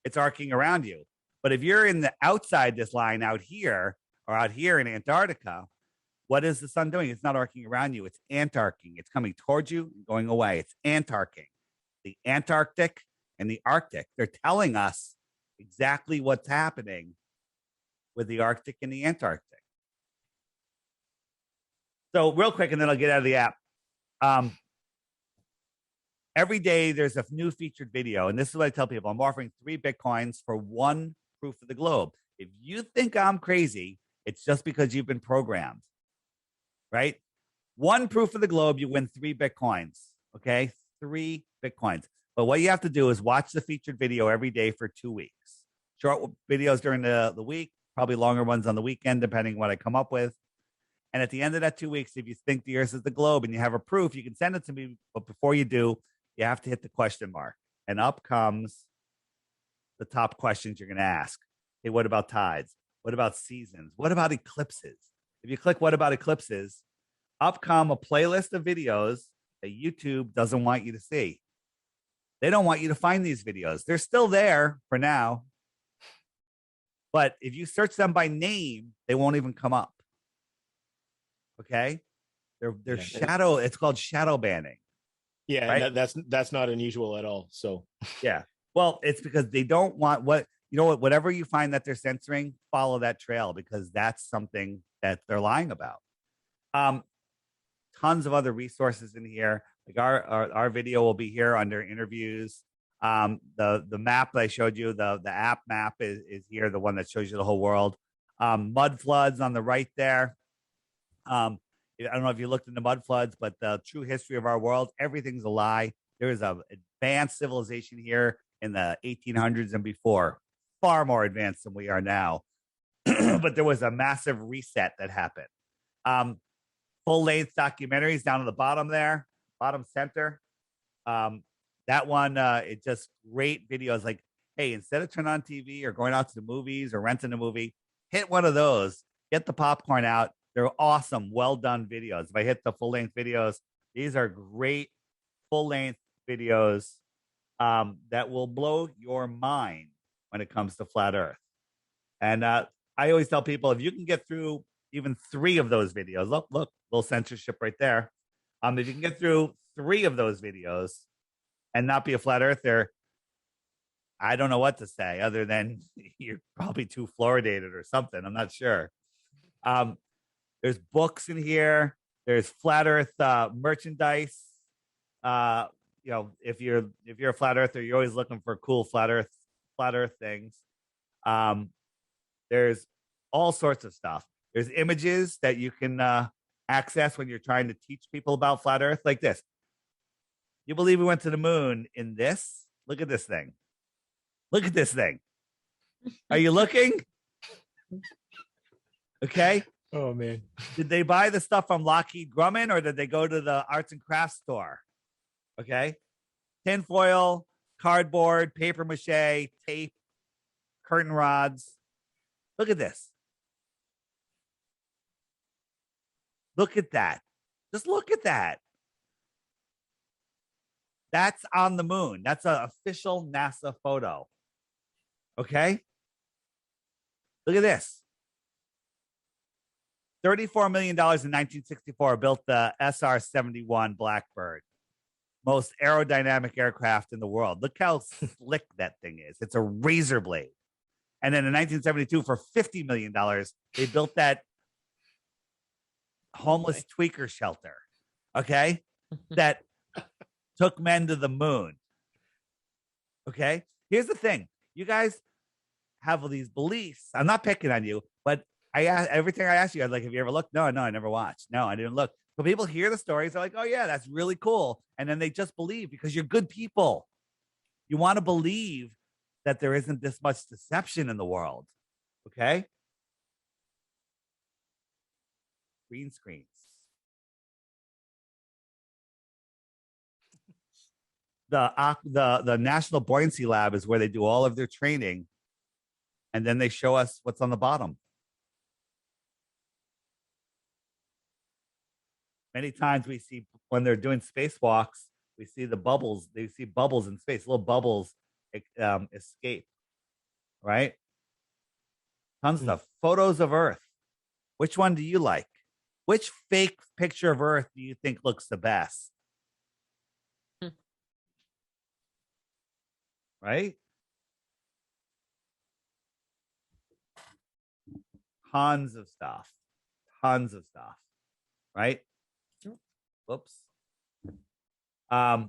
It's arcing around you. But if you're in the outside this line out here or out here in Antarctica, what is the sun doing? It's not arcing around you. It's antarcing. It's coming towards you and going away. It's antarcing. The Antarctic and the Arctic, they're telling us exactly what's happening with the Arctic and the Antarctic. So real quick, and then I'll get out of the app. Every day there's a new featured video, and this is what I tell people. I'm offering 3 Bitcoins for 1 proof of the globe. If you think I'm crazy, it's just because you've been programmed, right? 1 proof of the globe, you win 3 Bitcoins, okay? 3 Bitcoins. But what you have to do is watch the featured video every day for 2 weeks. Short videos during the week, probably longer ones on the weekend, depending on what I come up with. And at the end of that 2 weeks, if you think the Earth is the globe and you have a proof, you can send it to me. But before you do, you have to hit the question mark. And up comes the top questions you're going to ask. Hey, what about tides? What about seasons? What about eclipses? If you click what about eclipses, up come a playlist of videos that YouTube doesn't want you to see. They don't want you to find these videos. They're still there for now. But if you search them by name, they won't even come up. Okay? They're shadow, it's called shadow banning. Yeah, right? That's not unusual at all. So yeah. Well, it's because they don't want whatever you find that they're censoring, follow that trail because that's something that they're lying about. Tons of other resources in here. Like our video will be here under interviews. The map that I showed you, the app map is here, the one that shows you the whole world. Mud floods on the right there. I don't know if you looked into mud floods, but the true history of our world, everything's a lie. There is an advanced civilization here in the 1800s and before, far more advanced than we are now. But there was a massive reset that happened. Full-length documentaries down at the bottom there, bottom center. That one, it just great videos. Like, hey, instead of turning on TV or going out to the movies or renting a movie, hit one of those. Get the popcorn out. They're awesome, well done videos. If I hit the full length videos, these are great full length videos that will blow your mind when it comes to flat Earth. And I always tell people, if you can get through even 3 of those videos, look, little censorship right there. If you can get through 3 of those videos and not be a flat earther, I don't know what to say other than you're probably too fluoridated or something. I'm not sure. There's books in here. There's flat Earth merchandise. If you're a flat earther, you're always looking for cool flat Earth things. There's all sorts of stuff. There's images that you can access when you're trying to teach people about flat Earth, like this. You believe we went to the moon in this? Look at this thing. Look at this thing. Are you looking? Okay. Oh, man. Did they buy the stuff from Lockheed Grumman or did they go to the arts and crafts store? Okay. Tinfoil, cardboard, paper mache, tape, curtain rods. Look at this. Look at that. Just look at that. That's on the moon. That's an official NASA photo. Okay. Look at this. $34 million in 1964 built the SR-71 Blackbird, most aerodynamic aircraft in the world. Look how slick that thing is. It's a razor blade. And then in 1972, for $50 million, they built that homeless tweaker shelter, okay, that took men to the moon. Okay, here's the thing. You guys have these beliefs. I'm not picking on you, but I ask everything I ask you. I was like, have you ever looked? No, I never watched. No, I didn't look. But people hear the stories. They're like, oh yeah, that's really cool. And then they just believe because you're good people. You want to believe that there isn't this much deception in the world. Okay. Green screens. The National Buoyancy Lab is where they do all of their training. And then they show us what's on the bottom. Many times we see when they're doing spacewalks, we see the bubbles. They see bubbles in space, little bubbles escape, right? Tons of stuff. Photos of Earth. Which one do you like? Which fake picture of Earth do you think looks the best? Right? Tons of stuff. Right? Whoops. All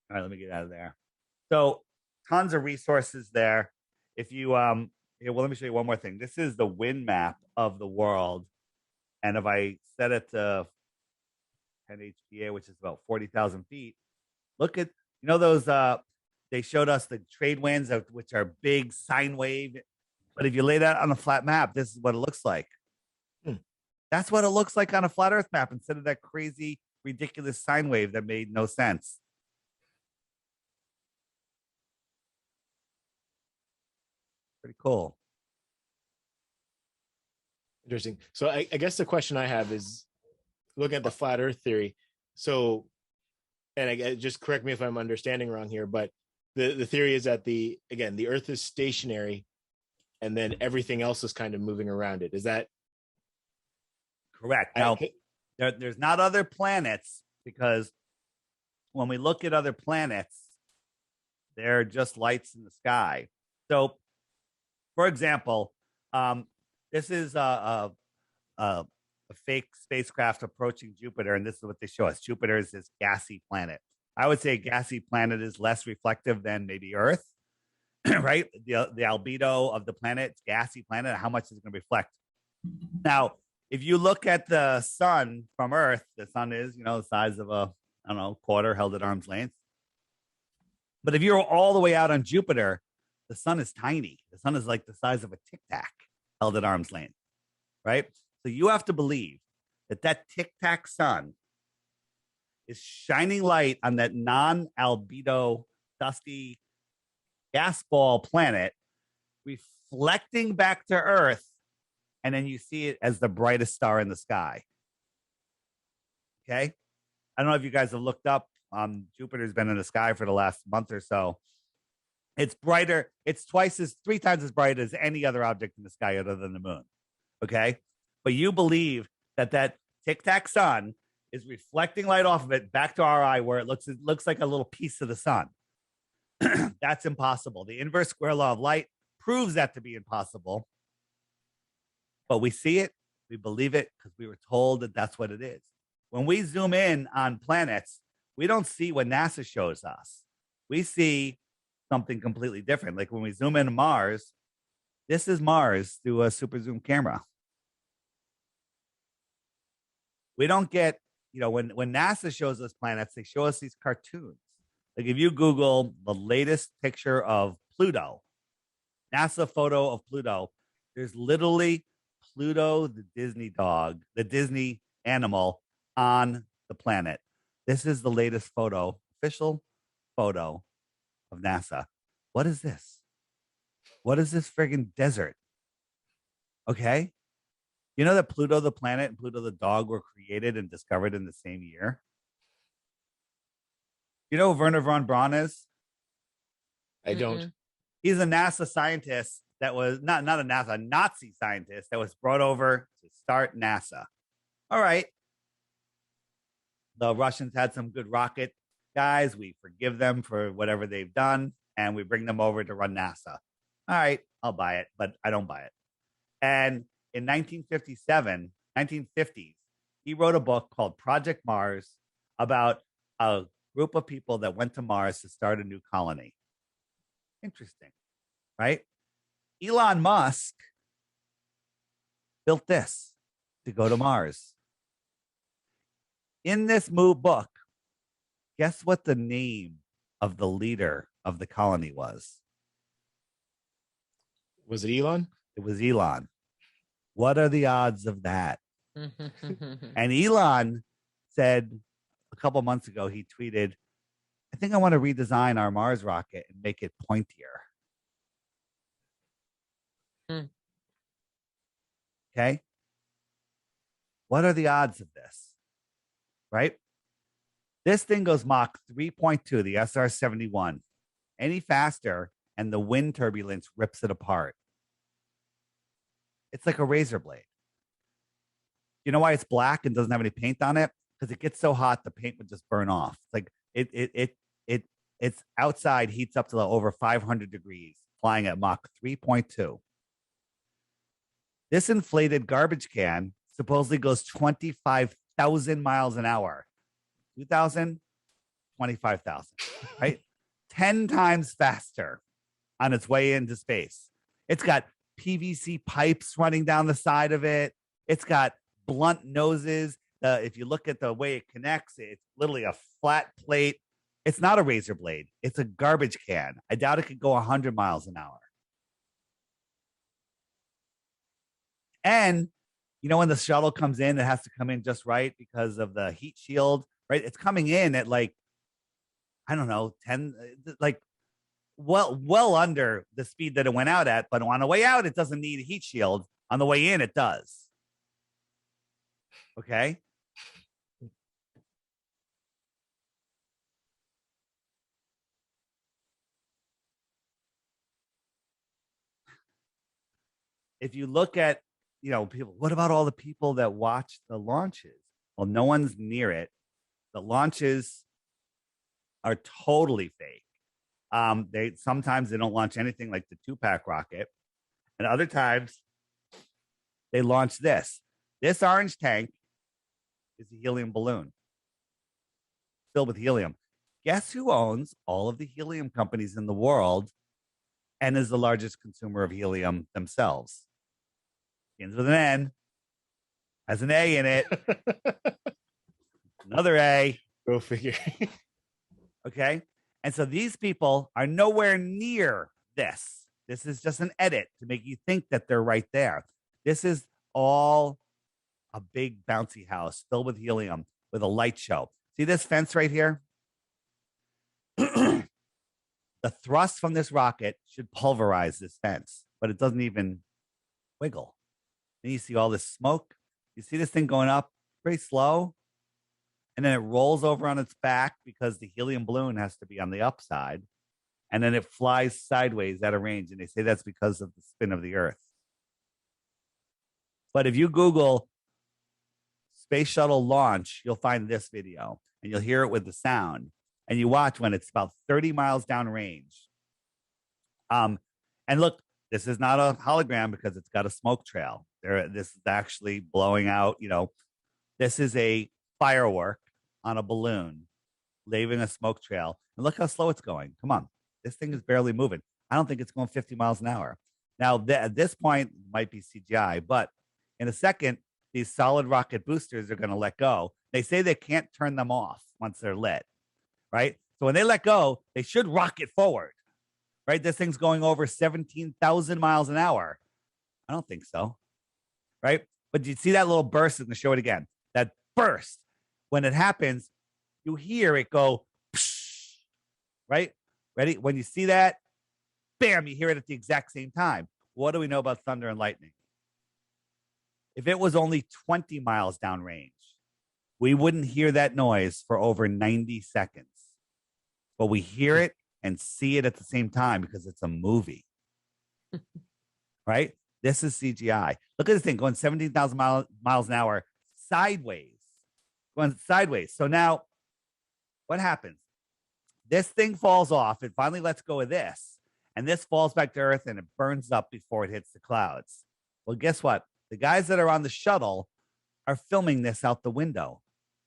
right, let me get out of there. So tons of resources there. If you here, well, let me show you one more thing. This is the wind map of the world. And if I set it to 10 HPA, which is about 40,000 feet, look at, those they showed us the trade winds, which are big sine wave. But if you lay that on a flat map, this is what it looks like. That's what it looks like on a flat Earth map instead of that crazy, ridiculous sine wave that made no sense. Pretty cool. Interesting. So I guess the question I have is looking at the flat Earth theory. So, and just correct me if I'm understanding wrong here, but the theory is that the Earth is stationary and then everything else is kind of moving around it. Is that correct? Now, there's not other planets because when we look at other planets, they're just lights in the sky. So, for example, this is a fake spacecraft approaching Jupiter, and this is what they show us. Jupiter is this gassy planet. I would say a gassy planet is less reflective than maybe Earth, right? The albedo of the planet, it's gassy planet, how much is it going to reflect? Now, if you look at the sun from Earth, the sun is, the size of a, quarter held at arm's length. But if you're all the way out on Jupiter, the sun is tiny. The sun is like the size of a Tic Tac held at arm's length, right? So you have to believe that Tic Tac sun is shining light on that non-albedo dusty gas ball planet, reflecting back to Earth, and then you see it as the brightest star in the sky. Okay? I don't know if you guys have looked up. Jupiter's been in the sky for the last month or so. It's brighter. It's 3 times as bright as any other object in the sky other than the moon. Okay? But you believe that tic-tac sun is reflecting light off of it back to our eye where it looks like a little piece of the sun. That's impossible. The inverse square law of light proves that to be impossible. But we see it, we believe it because we were told that that's what it is. When we zoom in on planets, we don't see what NASA shows us. We see something completely different. Like when we zoom into Mars, this is Mars through a super zoom camera. We don't get, when NASA shows us planets, they show us these cartoons. Like if you Google the latest picture of Pluto, NASA photo of Pluto, there's literally Pluto, the Disney dog, the Disney animal on the planet. This is the latest photo, official photo of NASA. What is this? What is this friggin' desert? Okay. You know that Pluto the planet and Pluto the dog were created and discovered in the same year? You know who Werner von Braun is? I don't. He's a NASA scientist that was not a NASA, a Nazi scientist that was brought over to start NASA. All right. The Russians had some good rocket guys. We forgive them for whatever they've done, and we bring them over to run NASA. All right, I'll buy it, but I don't buy it. And in 1950s, he wrote a book called Project Mars about a group of people that went to Mars to start a new colony. Interesting, right? Elon Musk built this to go to Mars. In this book, guess what the name of the leader of the colony was? Was it Elon? It was Elon. What are the odds of that? And Elon said a couple months ago, he tweeted, I think I want to redesign our Mars rocket and make it pointier. Okay. What are the odds of this? Right? This thing goes Mach 3.2, the SR-71. Any faster, and the wind turbulence rips it apart. It's like a razor blade. You know why it's black and doesn't have any paint on it? Because it gets so hot, the paint would just burn off. Like it's outside, heats up to over 500 degrees, flying at Mach 3.2. This inflated garbage can supposedly goes 25,000 miles an hour. 2,000, 25,000, right? 10 times faster on its way into space. It's got PVC pipes running down the side of it. It's got blunt noses. If you look at the way it connects, it's literally a flat plate. It's not a razor blade. It's a garbage can. I doubt it could go 100 miles an hour. And when the shuttle comes in, it has to come in just right because of the heat shield, right? It's coming in at like, I don't know, 10, like well under the speed that it went out at. But on the way out, it doesn't need a heat shield. On the way in, it does. Okay. If you look at, people, what about all the people that watch the launches? Well, no one's near it. The launches are totally fake. Sometimes they don't launch anything like the 2-pack rocket. And other times they launch this. This orange tank is a helium balloon filled with helium. Guess who owns all of the helium companies in the world and is the largest consumer of helium themselves? Begins with an N, has an A in it. Another A. Go figure. Okay. And so these people are nowhere near this. This is just an edit to make you think that they're right there. This is all a big bouncy house filled with helium with a light show. See this fence right here? The thrust from this rocket should pulverize this fence, but it doesn't even wiggle. Then you see all this smoke. You see this thing going up pretty slow, and then it rolls over on its back because the helium balloon has to be on the upside, and then it flies sideways out of range, and they say that's because of the spin of the Earth. But if you Google space shuttle launch, you'll find this video, and you'll hear it with the sound, and you watch when it's about 30 miles downrange. And look, this is not a hologram because it's got a smoke trail. This is actually blowing out, this is a firework on a balloon, leaving a smoke trail. And look how slow it's going. Come on. This thing is barely moving. I don't think it's going 50 miles an hour. Now, at this point, it might be CGI, but in a second, these solid rocket boosters are going to let go. They say they can't turn them off once they're lit, right? So when they let go, they should rocket forward, right? This thing's going over 17,000 miles an hour. I don't think so, right? But you see that little burst in the show it again. That burst, when it happens, you hear it go, psh, right? Ready? When you see that, bam, you hear it at the exact same time. What do we know about thunder and lightning? If it was only 20 miles downrange, we wouldn't hear that noise for over 90 seconds. But we hear it and see it at the same time because it's a movie, right? This is CGI. Look at this thing going 17,000 miles an hour sideways, going sideways. So now what happens? This thing falls off. It finally lets go of this. And this falls back to Earth and it burns up before it hits the clouds. Well, guess what? The guys that are on the shuttle are filming this out the window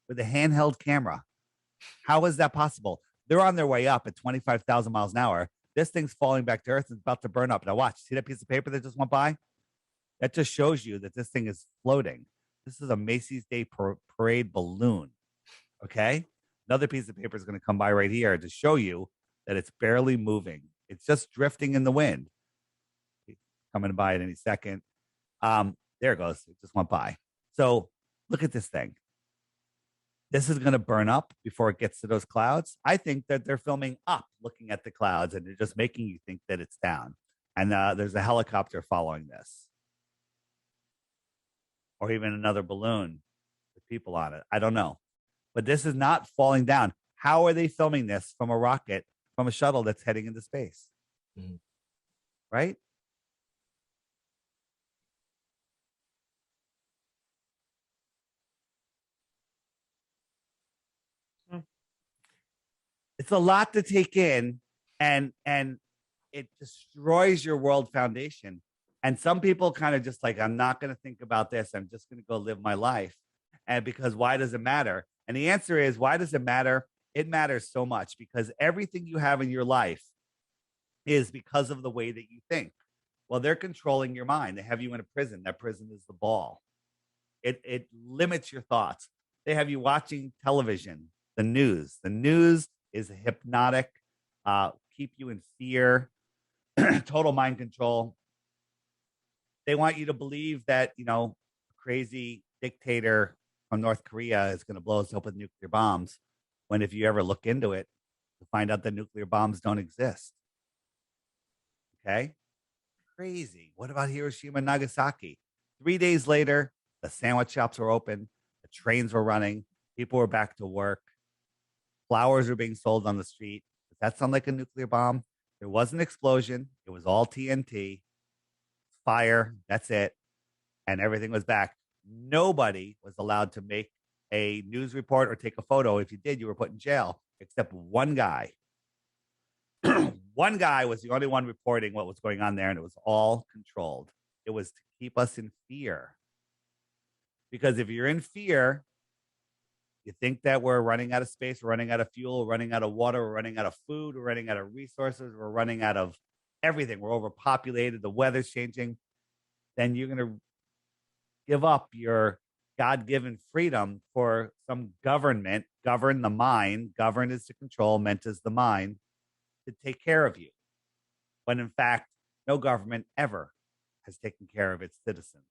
with a handheld camera. How is that possible? They're on their way up at 25,000 miles an hour. This thing's falling back to Earth and it's about to burn up. Now watch, see that piece of paper that just went by? That just shows you that this thing is floating. This is a Macy's Day Parade balloon, okay? Another piece of paper is going to come by right here to show you that it's barely moving. It's just drifting in the wind. Coming by at any second. There it goes. It just went by. So look at this thing. This is going to burn up before it gets to those clouds. I think that they're filming up, looking at the clouds, and they're just making you think that it's down. And there's a helicopter following this. Or even another balloon with people on it. I don't know. But this is not falling down. How are they filming this from a rocket, from a shuttle that's heading into space? Mm-hmm. Right? It's a lot to take in, and it destroys your world foundation. And some people kind of just like, I'm not going to think about this. I'm just going to go live my life. And because why does it matter? And the answer is, why does it matter? It matters so much because everything you have in your life is because of the way that you think. Well, they're controlling your mind. They have you in a prison. That prison is the ball. It limits your thoughts. They have you watching television, the news. The news is hypnotic, keep you in fear, total mind control. They want you to believe that, a crazy dictator from North Korea is going to blow us up with nuclear bombs, when if you ever look into it, you'll find out that nuclear bombs don't exist. Okay? Crazy. What about Hiroshima and Nagasaki? 3 days later, the sandwich shops were open, the trains were running, people were back to work. Flowers are being sold on the street. Does that sound like a nuclear bomb? There was an explosion. It was all TNT, fire. That's it. And everything was back. Nobody was allowed to make a news report or take a photo. If you did, you were put in jail, except one guy. One guy was the only one reporting what was going on there, and it was all controlled. It was to keep us in fear. Because if you're in fear, you think that we're running out of space, we're running out of fuel, we're running out of water, we're running out of food, we're running out of resources, we're running out of everything. We're overpopulated, the weather's changing. Then you're going to give up your God-given freedom for some government, govern the mind, govern is to control, meant is the mind, to take care of you. When in fact, no government ever has taken care of its citizens.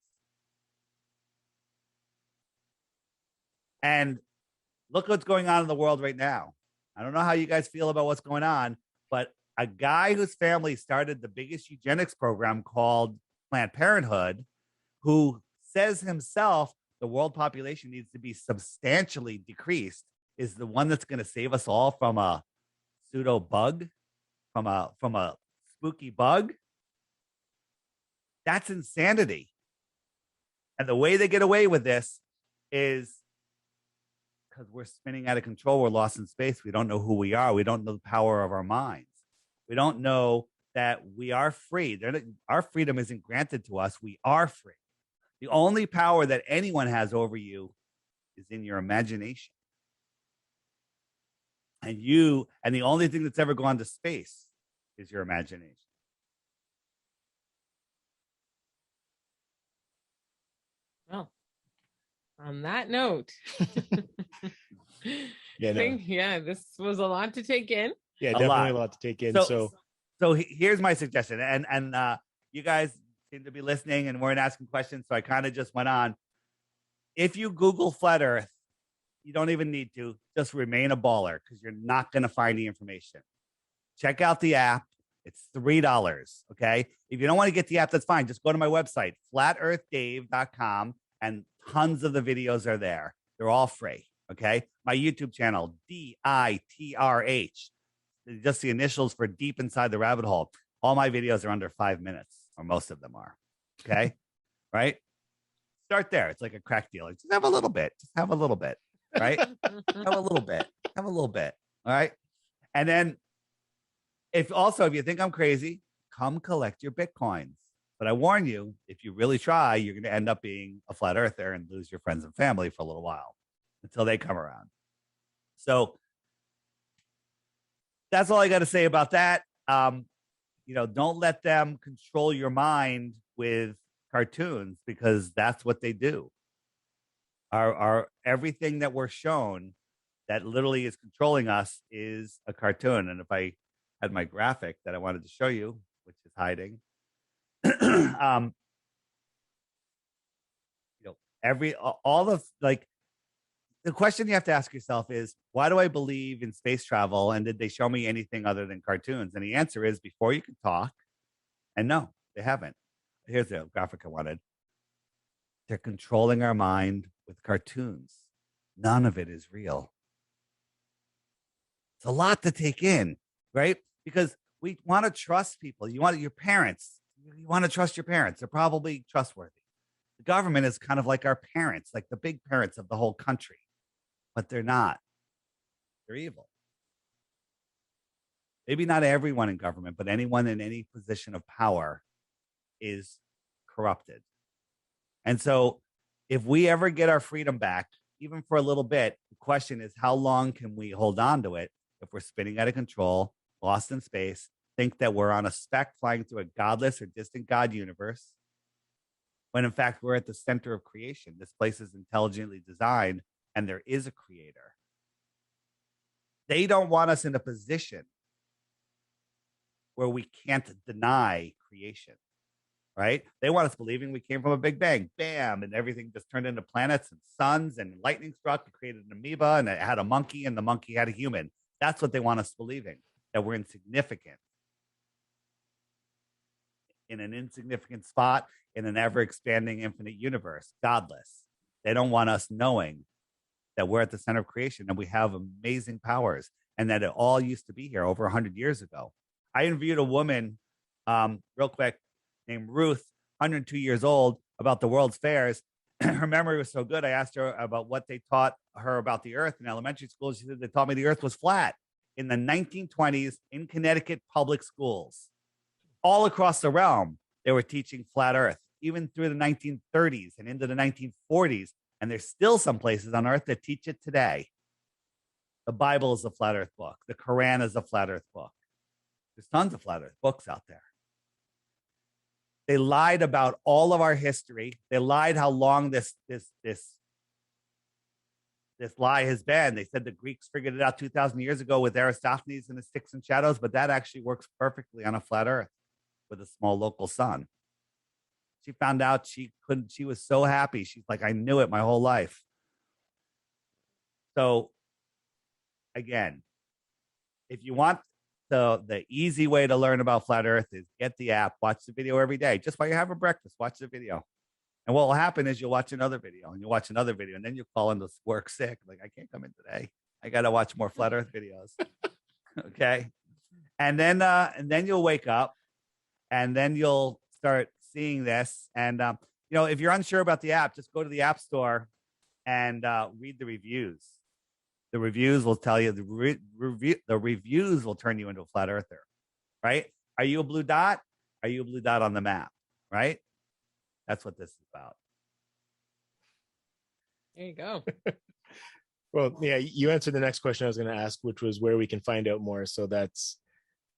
And Look what's going on in the world right now. I don't know how you guys feel about what's going on, but a guy whose family started the biggest eugenics program called Planned Parenthood, who says himself the world population needs to be substantially decreased, is the one that's going to save us all from a pseudo bug, from a spooky bug. That's insanity. And the way they get away with this is because we're spinning out of control. We're lost in space. We don't know who we are. We don't know the power of our minds. We don't know that we are free. Our freedom isn't granted to us. We are free. The only power that anyone has over you is in your imagination. And the only thing that's ever gone to space is your imagination. Well, on that note, this was a lot to take in. Yeah, definitely a lot to take in. So here's my suggestion, and you guys seem to be listening and weren't asking questions, so I kind of just went on. If you Google flat Earth, you don't even need to. Just remain a baller because you're not going to find the information. Check out the app. It's $3. Okay. If you don't want to get the app, that's fine. Just go to my website, flatearthdave.com, and tons of the videos are there. They're all free. Okay. My YouTube channel, DITRH. Just the initials for Deep Inside the Rabbit Hole. All my videos are under 5 minutes, or most of them are. Okay. Right. Start there. It's like a crack dealer. Just have a little bit. Just have a little bit. Right. Have a little bit. Have a little bit. All right. And then if you think I'm crazy, come collect your Bitcoins. But I warn you, if you really try, you're going to end up being a flat earther and lose your friends and family for a little while until they come around. So that's all I got to say about that. Don't let them control your mind with cartoons, because that's what they do. Our everything that we're shown that literally is controlling us is a cartoon. And if I had my graphic that I wanted to show you, which is hiding, the question you have to ask yourself is, why do I believe in space travel? And did they show me anything other than cartoons? And the answer is, before you could talk. And no, they haven't. Here's the graphic I wanted. They're controlling our mind with cartoons. None of it is real. It's a lot to take in, right? Because we want to trust people. You want your parents. You want to trust your parents. They're probably trustworthy. The government is kind of like our parents, like the big parents of the whole country, but they're not. They're evil. Maybe not everyone in government, but anyone in any position of power is corrupted. And so if we ever get our freedom back, even for a little bit, the question is, how long can we hold on to it if we're spinning out of control, lost in space, think that we're on a speck flying through a godless or distant God universe, when in fact we're at the center of creation. This place is intelligently designed and there is a creator. They don't want us in a position where we can't deny creation. Right? They want us believing we came from a big bang, bam, and everything just turned into planets and suns, and lightning struck, it created an amoeba, and it had a monkey, and the monkey had a human. That's what they want us believing, that we're insignificant in an insignificant spot in an ever-expanding infinite universe, godless. They don't want us knowing that we're at the center of creation and we have amazing powers, and that it all used to be here over 100 years ago. I interviewed a woman, real quick, named Ruth, 102 years old, about the World's Fairs. Her memory was so good. I asked her about what they taught her about the Earth in elementary school. She said, they taught me the Earth was flat. In the 1920s, in Connecticut public schools, all across the realm, they were teaching flat Earth, even through the 1930s and into the 1940s. And there's still some places on Earth that teach it today. The Bible is a flat Earth book. The Quran is a flat Earth book. There's tons of flat Earth books out there. They lied about all of our history. They lied how long this lie has been. They said the Greeks figured it out 2,000 years ago with Aristophanes and the sticks and shadows, but that actually works perfectly on a flat Earth with a small local sun. She found out she couldn't. She was so happy. She's like, I knew it my whole life. So again, if you want the easy way to learn about flat Earth is get the app, watch the video every day. Just while you're having breakfast, watch the video. And what will happen is you'll watch another video and you'll watch another video, and then you call into work sick. Like, I can't come in today. I got to watch more flat Earth videos. Okay. And then you'll wake up, and then you'll start seeing this. And, if you're unsure about the app, just go to the App Store and read the reviews. The reviews will tell you, the reviews will turn you into a flat earther, right? Are you a blue dot? Are you a blue dot on the map, right? That's what this is about. There you go. Well, yeah, you answered the next question I was going to ask, which was where we can find out more. So that's,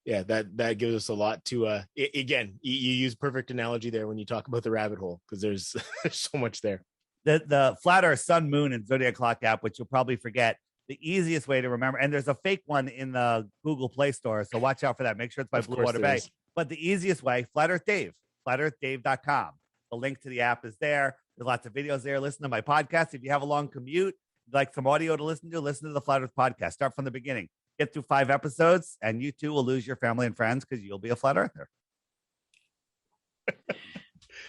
that gives us a lot to, again, you use perfect analogy there when you talk about the rabbit hole, because there's so much there. The Flat Earth Sun, Moon, and Zodiac Clock app, which you'll probably forget, the easiest way to remember, and there's a fake one in the Google Play Store, so watch out for that. Make sure it's by Blue Water Bay. But the easiest way, Flat Earth Dave, flatearthdave.com. The link to the app is there. There's lots of videos there. Listen to my podcast. If you have a long commute, like some audio to listen to the Flat Earth podcast. Start from the beginning. Get through 5 episodes, and you too will lose your family and friends because you'll be a flat earther.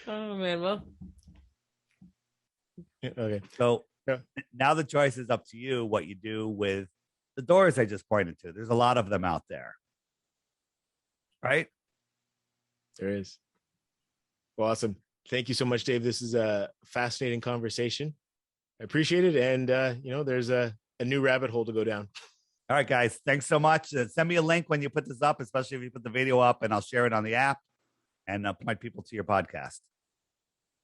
Oh, man. Well, okay. So now the choice is up to you what you do with the doors I just pointed to. There's a lot of them out there. Right? There is. Well, awesome. Thank you so much, Dave. This is a fascinating conversation. I appreciate it. And, there's a new rabbit hole to go down. All right, guys. Thanks so much. Send me a link when you put this up, especially if you put the video up, and I'll share it on the app and point people to your podcast.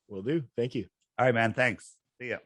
Will do. Thank you. All right, man. Thanks. See ya.